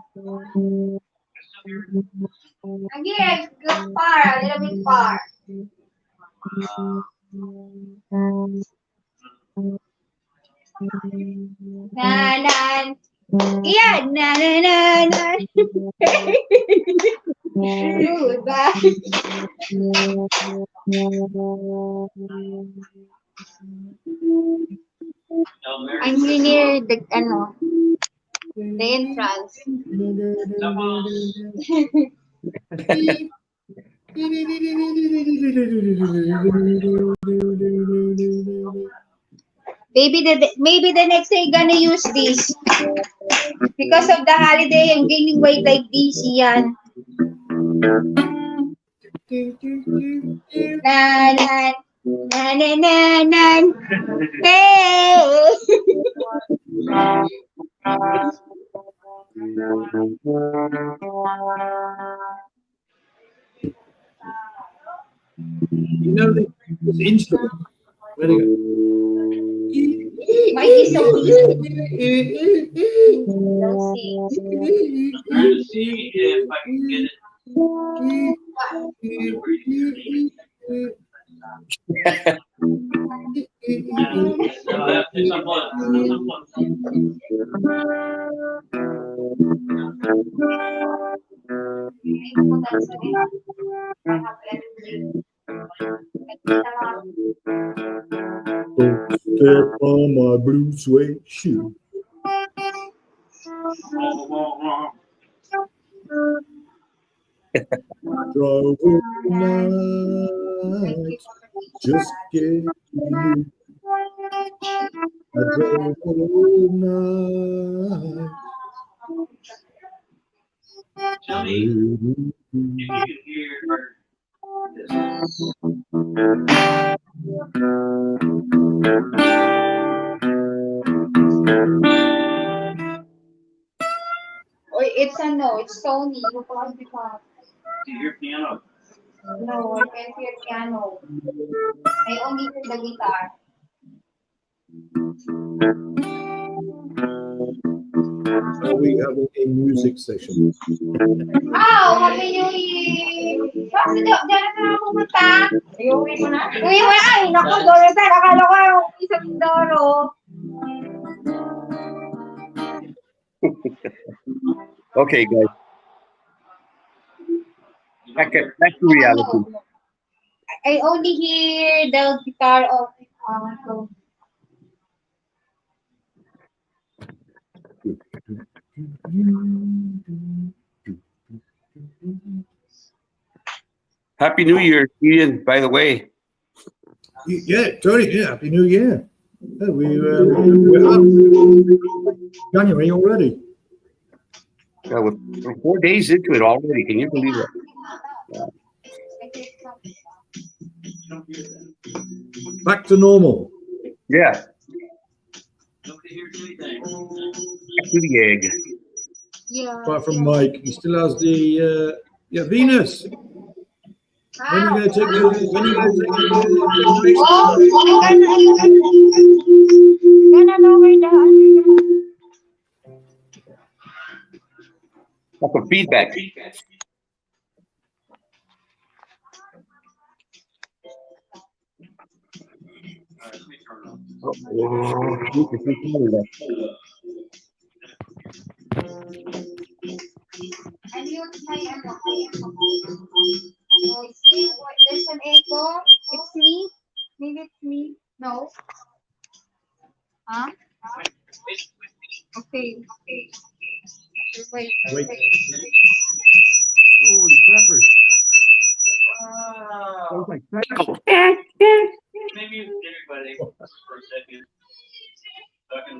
I'm here, it's far, a little bit far. Na na. Yeah, na na na na. Goodbye. I'm near the entrance. Maybe the next day gonna use this. Because of the holiday, I'm gaining weight like this, yan. Na na na na na na. Hey. You know this instrument. Where do you go? My he's so cute. Don't see. I'm trying to see if I can get it. It's a plus. It's a plus. Step on my blue suede shoe. Drove all night, just get you. I drove all night. Tell me if you can hear this. Oh, it's a no. It's Sony. Do you hear piano? No, I can't hear piano. I only hear the guitar. Are we having a music session? Oh, Happy New Year! Bakit diyan na ako pumunta? Uwi mo na? Uwi mo na! Ay, naku, Dorothy, akala ko yung isa Mindoro. Okay, guys. Back to reality. I only hear the guitar of so. Happy New Year, Ian, by the way. Yeah, Tony. Yeah, Happy New Year. Yeah, we're up. January already. Yeah, we're 4 days into it already. Can you believe it? Back to normal. Yeah, Nobody hears anything. back to the egg. Yeah. Apart from Mike, he still has the Venus. When are you going to take the next? Gonna lower the That's some feedback. All right, let me turn it on. I mute my oh, see what there's an echo. It's me. Maybe it's me. No. Huh? Okay. Wait. Wait. Holy crappers. Oh, Like maybe everybody for a second. So I can.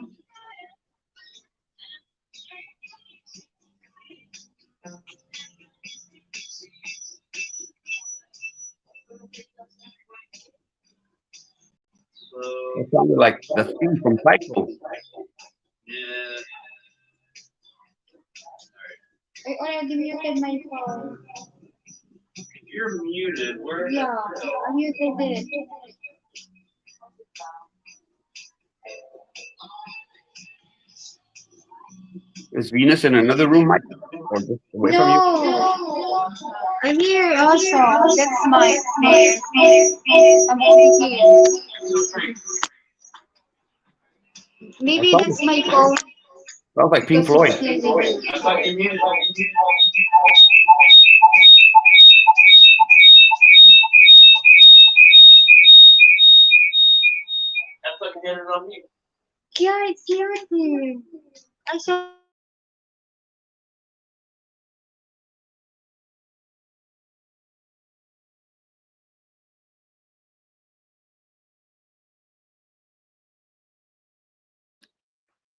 So, it sounded like the theme from Psycho. yeah. I already muted my phone. You're muted. Where? Yeah, I muted it. Is Venus in another room, Mike? Or just away from you? No, I'm here also. That's my name. I'm over here. Maybe that's my phone. Sounds like Pink Because Floyd. it's muted. That's like you're muted. That's like you get it on mute. Yeah, it's muted. I saw.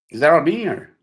Is that on me or?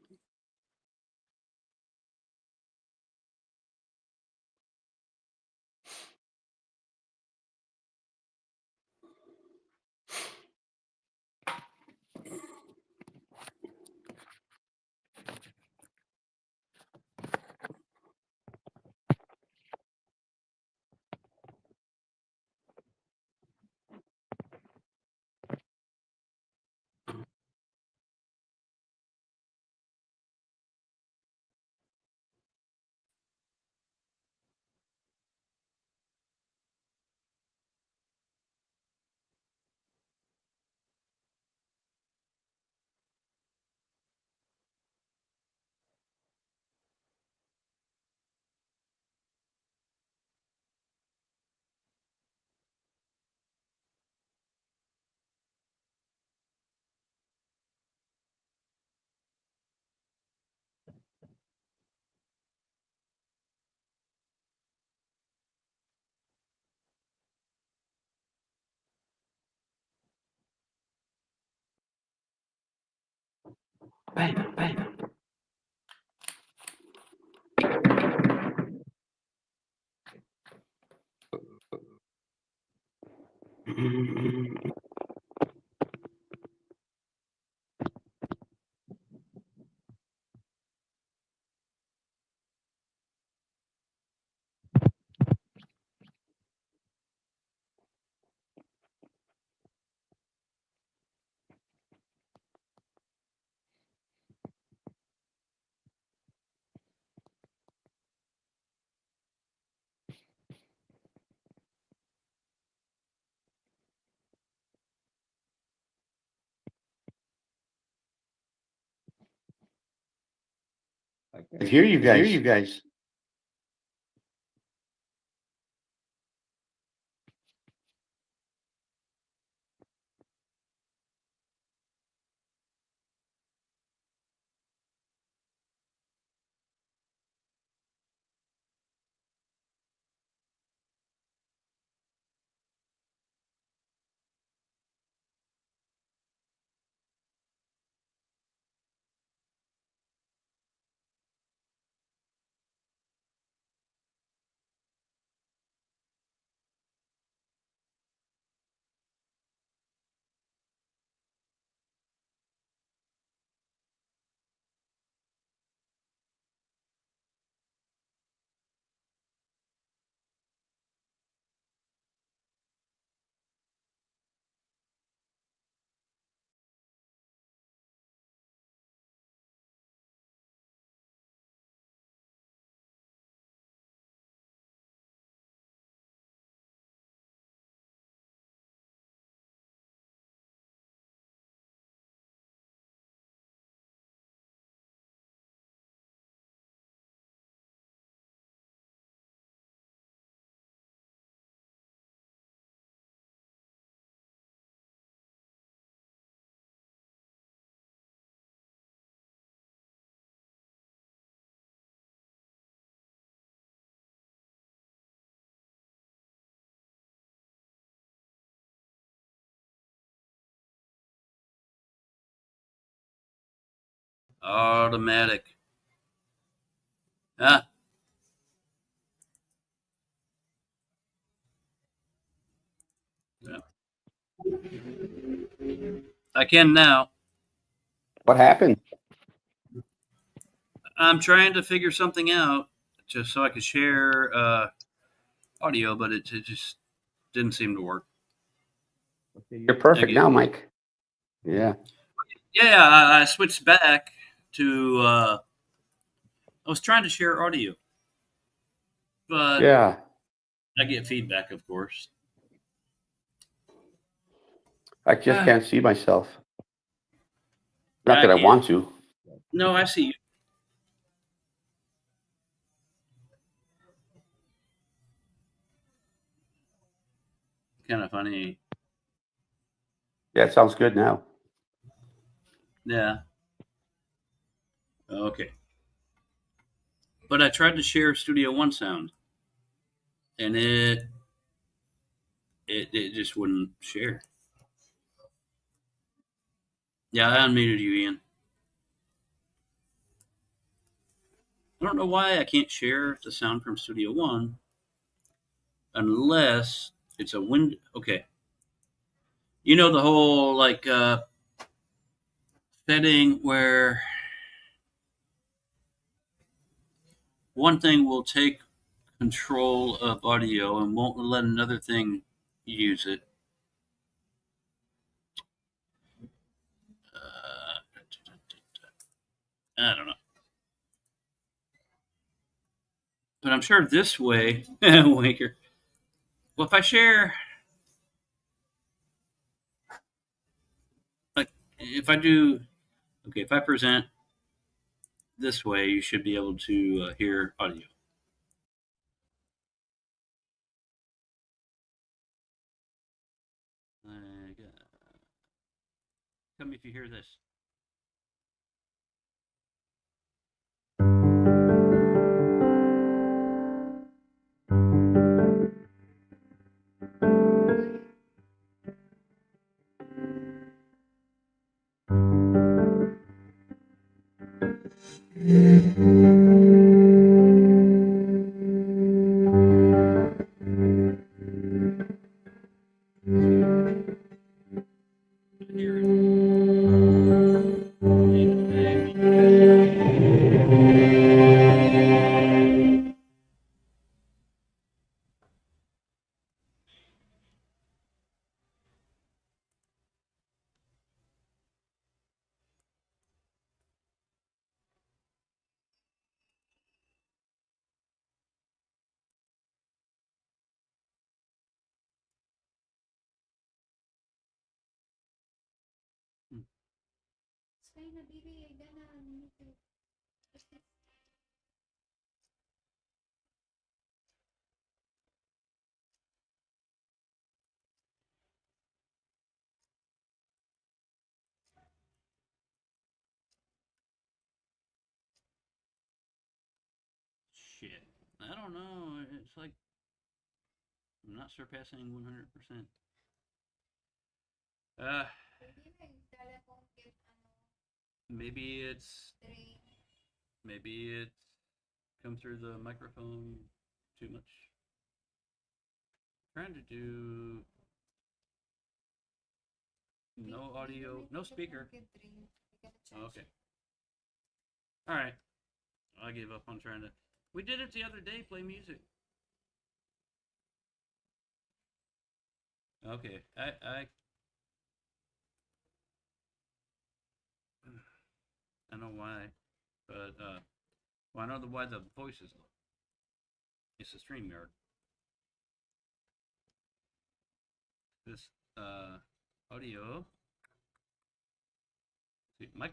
Bam, bam. I hear you guys. Automatic. Ah, yeah. I can now. What happened? I'm trying to figure something out just so I could share audio, but it just didn't seem to work. You're perfect now, Mike. Yeah. Yeah, I switched back to. I was trying to share audio, but Yeah. I get feedback, of course. I just can't see myself. Not I that I can. want to. No, I see you. Kind of funny. Yeah, it sounds good now. Yeah. Okay. But I tried to share Studio One sound, and it just wouldn't share. Yeah, I unmuted you, Ian. I don't know why I can't share the sound from Studio One unless it's a wind. Okay. You know the whole like setting where one thing will take control of audio and won't let another thing use it. I don't know. But I'm sure this way, Wanker. Well, if I share, like, if I do, okay, if I present this way, you should be able to hear audio. Tell me if you hear this. Shit. I don't know. It's like I'm not surpassing 100%. Uh, maybe it's come through the microphone too much. Trying to do no audio, no speaker. Okay. All right. I gave up on trying to. We did it the other day. Play music. Okay. I know why, but well, I know why the voice is low. It's a StreamYard. This audio. See, mic.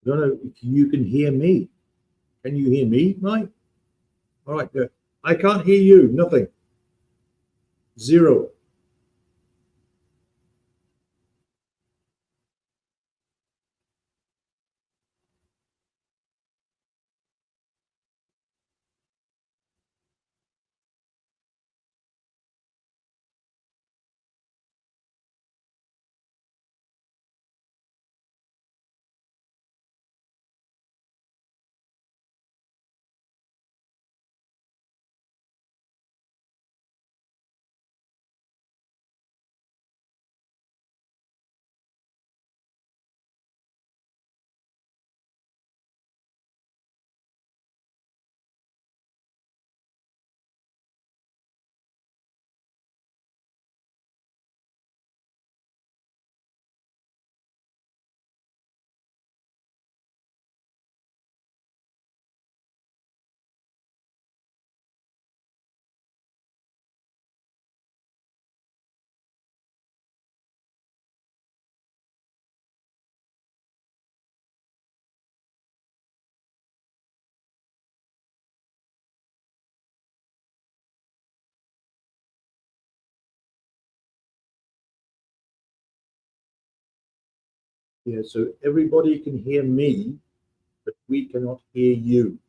I don't know if you can hear me. Can you hear me, Mike? All right, good. I can't hear you. Nothing. Zero. Yeah, so everybody can hear me, but we cannot hear you.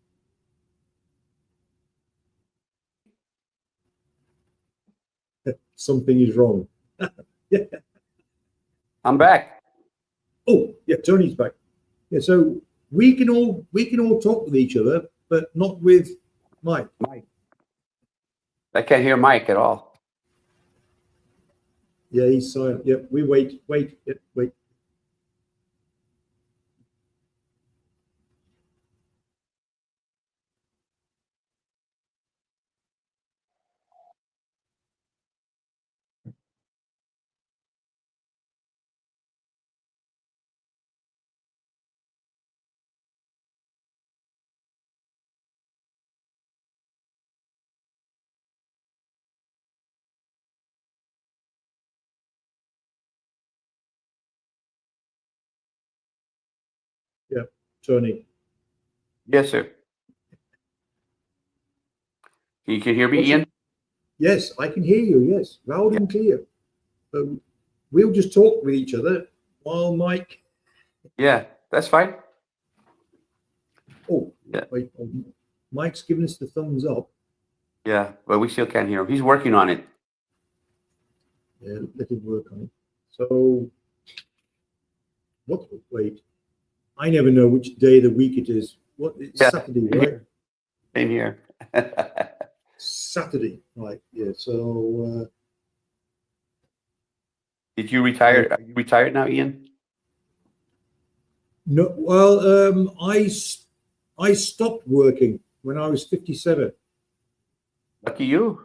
Something is wrong. Yeah. I'm back. Oh, yeah, Tony's back. Yeah, so we can all talk with each other, but not with Mike. I can't hear Mike at all. Yeah, he's silent. Yep, we wait. Yep, wait. Yep, Tony. Yes, sir. You can hear me, What's Ian? Yes, I can hear you. Yes, loud and clear. We'll just talk with each other while Mike. Yeah, that's fine. Oh, Yeah. wait. Mike's giving us the thumbs up. Yeah, but we still can't hear him. He's working on it. Yeah, let him work on it. So, what? Wait, I never know which day of the week it is. What? It's Yeah. Saturday, right? Same here. Saturday, right? Yeah. So, Did you retire? Are you retired now, Ian? no. Well, I stopped working when I was 57. Lucky you.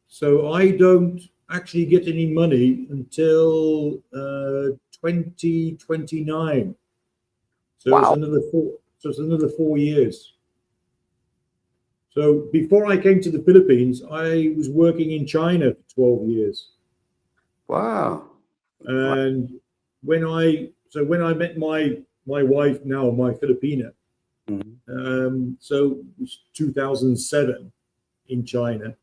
So I don't actually get any money until 2029. So Wow. it's another four. So it's another 4 years. So before I came to the Philippines, I was working in China for 12 years. Wow. And when I met my wife now, my Filipina, so it was 2007 in China.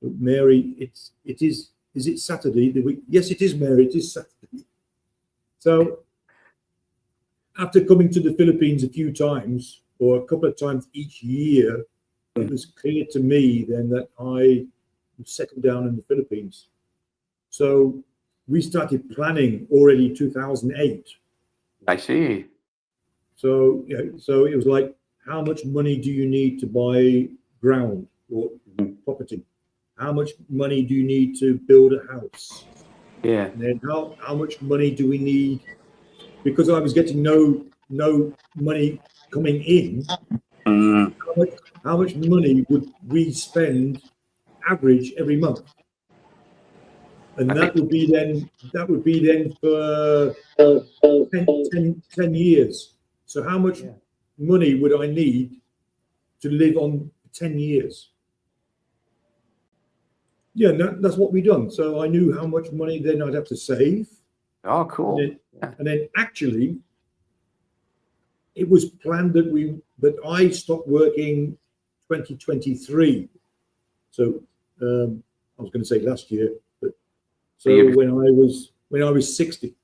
Mary, is it Saturday? The week? Yes, it is, Mary. It is Saturday. So after coming to the Philippines a few times, or a couple of times each year, it was clear to me then that I would settle down in the Philippines. So we started planning already 2008. I see. So so it was like, how much money do you need to buy ground or property? How much money do you need to build a house? Yeah. And then how much money do we need? Because I was getting no money coming in. How much money would we spend average every month? And that would be then for 10 years. So how much money would I need to live on 10 years? Yeah, that's what we done. So I knew how much money then I'd have to save. Oh, cool. And then actually, it was planned that I stopped working 2023. So I was going to say last year, but so when I was 60.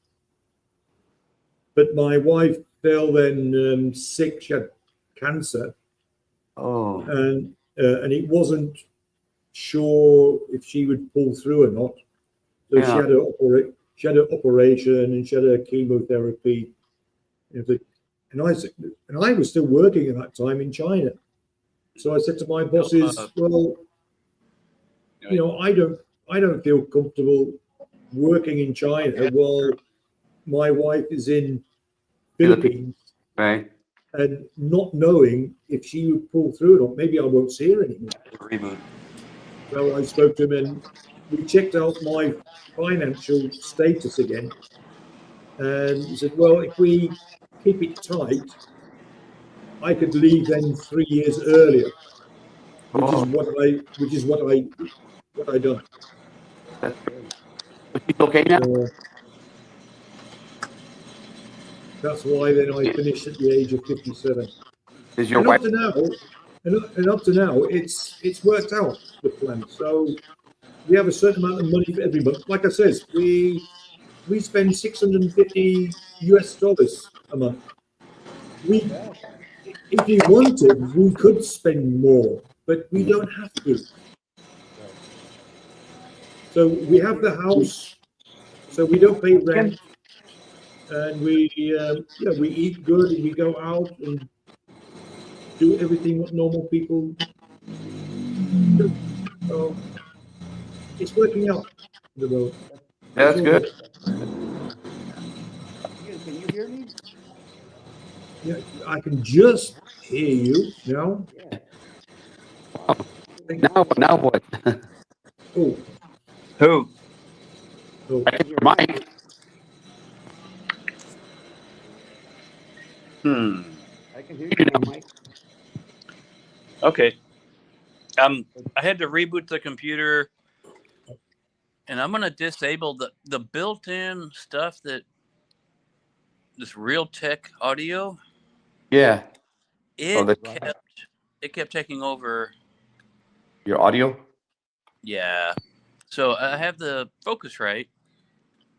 But my wife fell then sick. She had cancer. Oh. And it wasn't sure if she would pull through or not. So she had an operation and she had a chemotherapy. And I was still working at that time in China. So I said to my bosses, well, I don't feel comfortable working in China while my wife is in Philippines, right? And not knowing if she would pull through or not. Maybe I won't see her anymore. Reboot. So I spoke to him and we checked out my financial status again. And he said, well, if we keep it tight, I could leave then 3 years earlier, which is what I done. That's great. It's okay now. So that's why then I finished at the age of 57. Is your and wife? up to now, it's worked out the plan. So we have a certain amount of money for every month. Like I says, we spend $650 a month. If we wanted, we could spend more, but we don't have to. So we have the house, so we don't pay rent, and we eat good and we go out and do everything what normal people do. So it's working out. The road. That's all good. good. Ian, can you hear me? Yeah, I can just hear you now. Yeah. Now what? Oh, Who? oh. I can hear Mike. I can hear you now, Mike. Okay. I had to reboot the computer, and I'm gonna disable the built-in stuff that this Realtek audio. Yeah. It that's kept taking over. your audio. Yeah. So I have the Focusrite,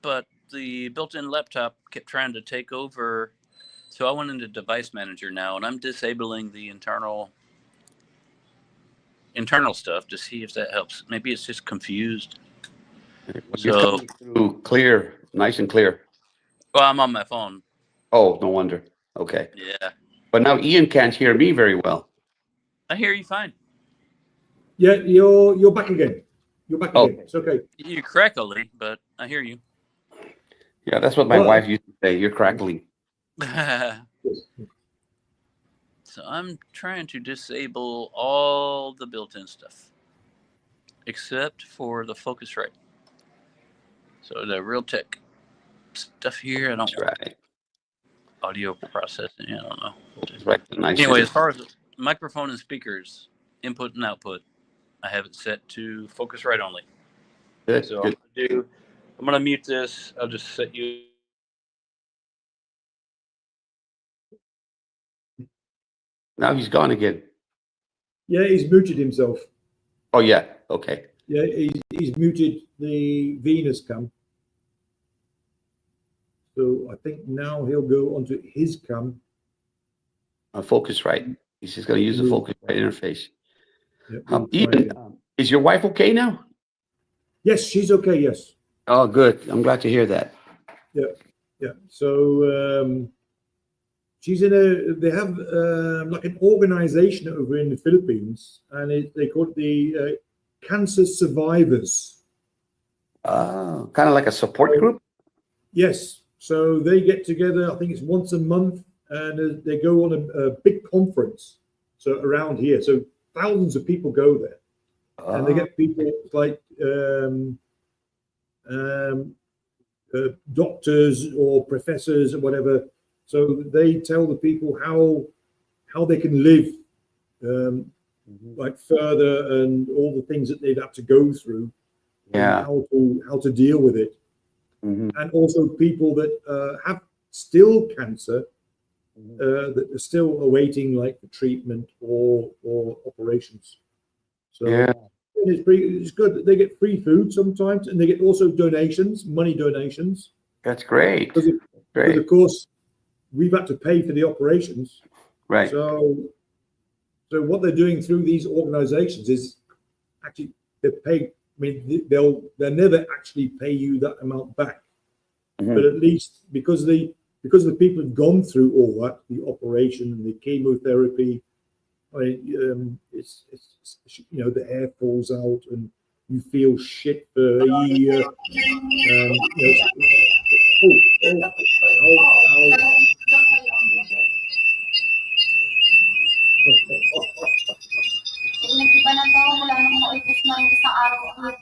but the built-in laptop kept trying to take over. So I went into Device Manager now, and I'm disabling the internal stuff to see if that helps. Maybe it's just confused. You're So, coming through clear, nice and clear. well, I'm on my phone. Oh, no wonder. Okay. Yeah. But now Ian can't hear me very well. I hear you fine. Yeah, you're back again. You're back again. It's okay. You're crackly, but I hear you. Yeah, that's what my Well- wife used to say. You're crackling. So I'm trying to disable all the built-in stuff, except for the Focusrite. So the Realtek stuff here, I don't That's right. audio processing. I don't know. That's right. Nice. Anyway, as far as microphone and speakers, input and output, I have it set to Focusrite only. Good, So good. I'm gonna mute this. I'll just set you. Now he's gone again. Yeah, he's muted himself. Oh yeah. Okay. Yeah, he's muted the Venus cam. So I think now he'll go onto his cam. Focusrite. He's just going to use the Focusrite interface. Yeah, we'll try Ian, again. is your wife okay now? Yes, she's okay. Yes. Oh, good. I'm glad to hear that. Yeah. So she's in they have like an organization over in the Philippines, and they call it the Cancer Survivors. Kind of like a support group? Yes. So they get together, I think it's once a month, and they go on a big conference. So around here. So thousands of people go there. And they get people like doctors or professors or whatever. So they tell the people how they can live like further, and all the things that they'd have to go through. Yeah. And how to deal with it. Mm-hmm. And also people that have still cancer that are still awaiting like treatment or operations. So Yeah. it's good. They get free food sometimes, and they get also money donations. That's great. Because of course, we've had to pay for the operations. Right. So what they're doing through these organizations is actually they pay. I mean, they'll never actually pay you that amount back, but at least because the people have gone through all that, the operation and the chemotherapy, I mean, it's the hair falls out and you feel shit for a year. Nag-iba na to mula nung naupos ng isang araw.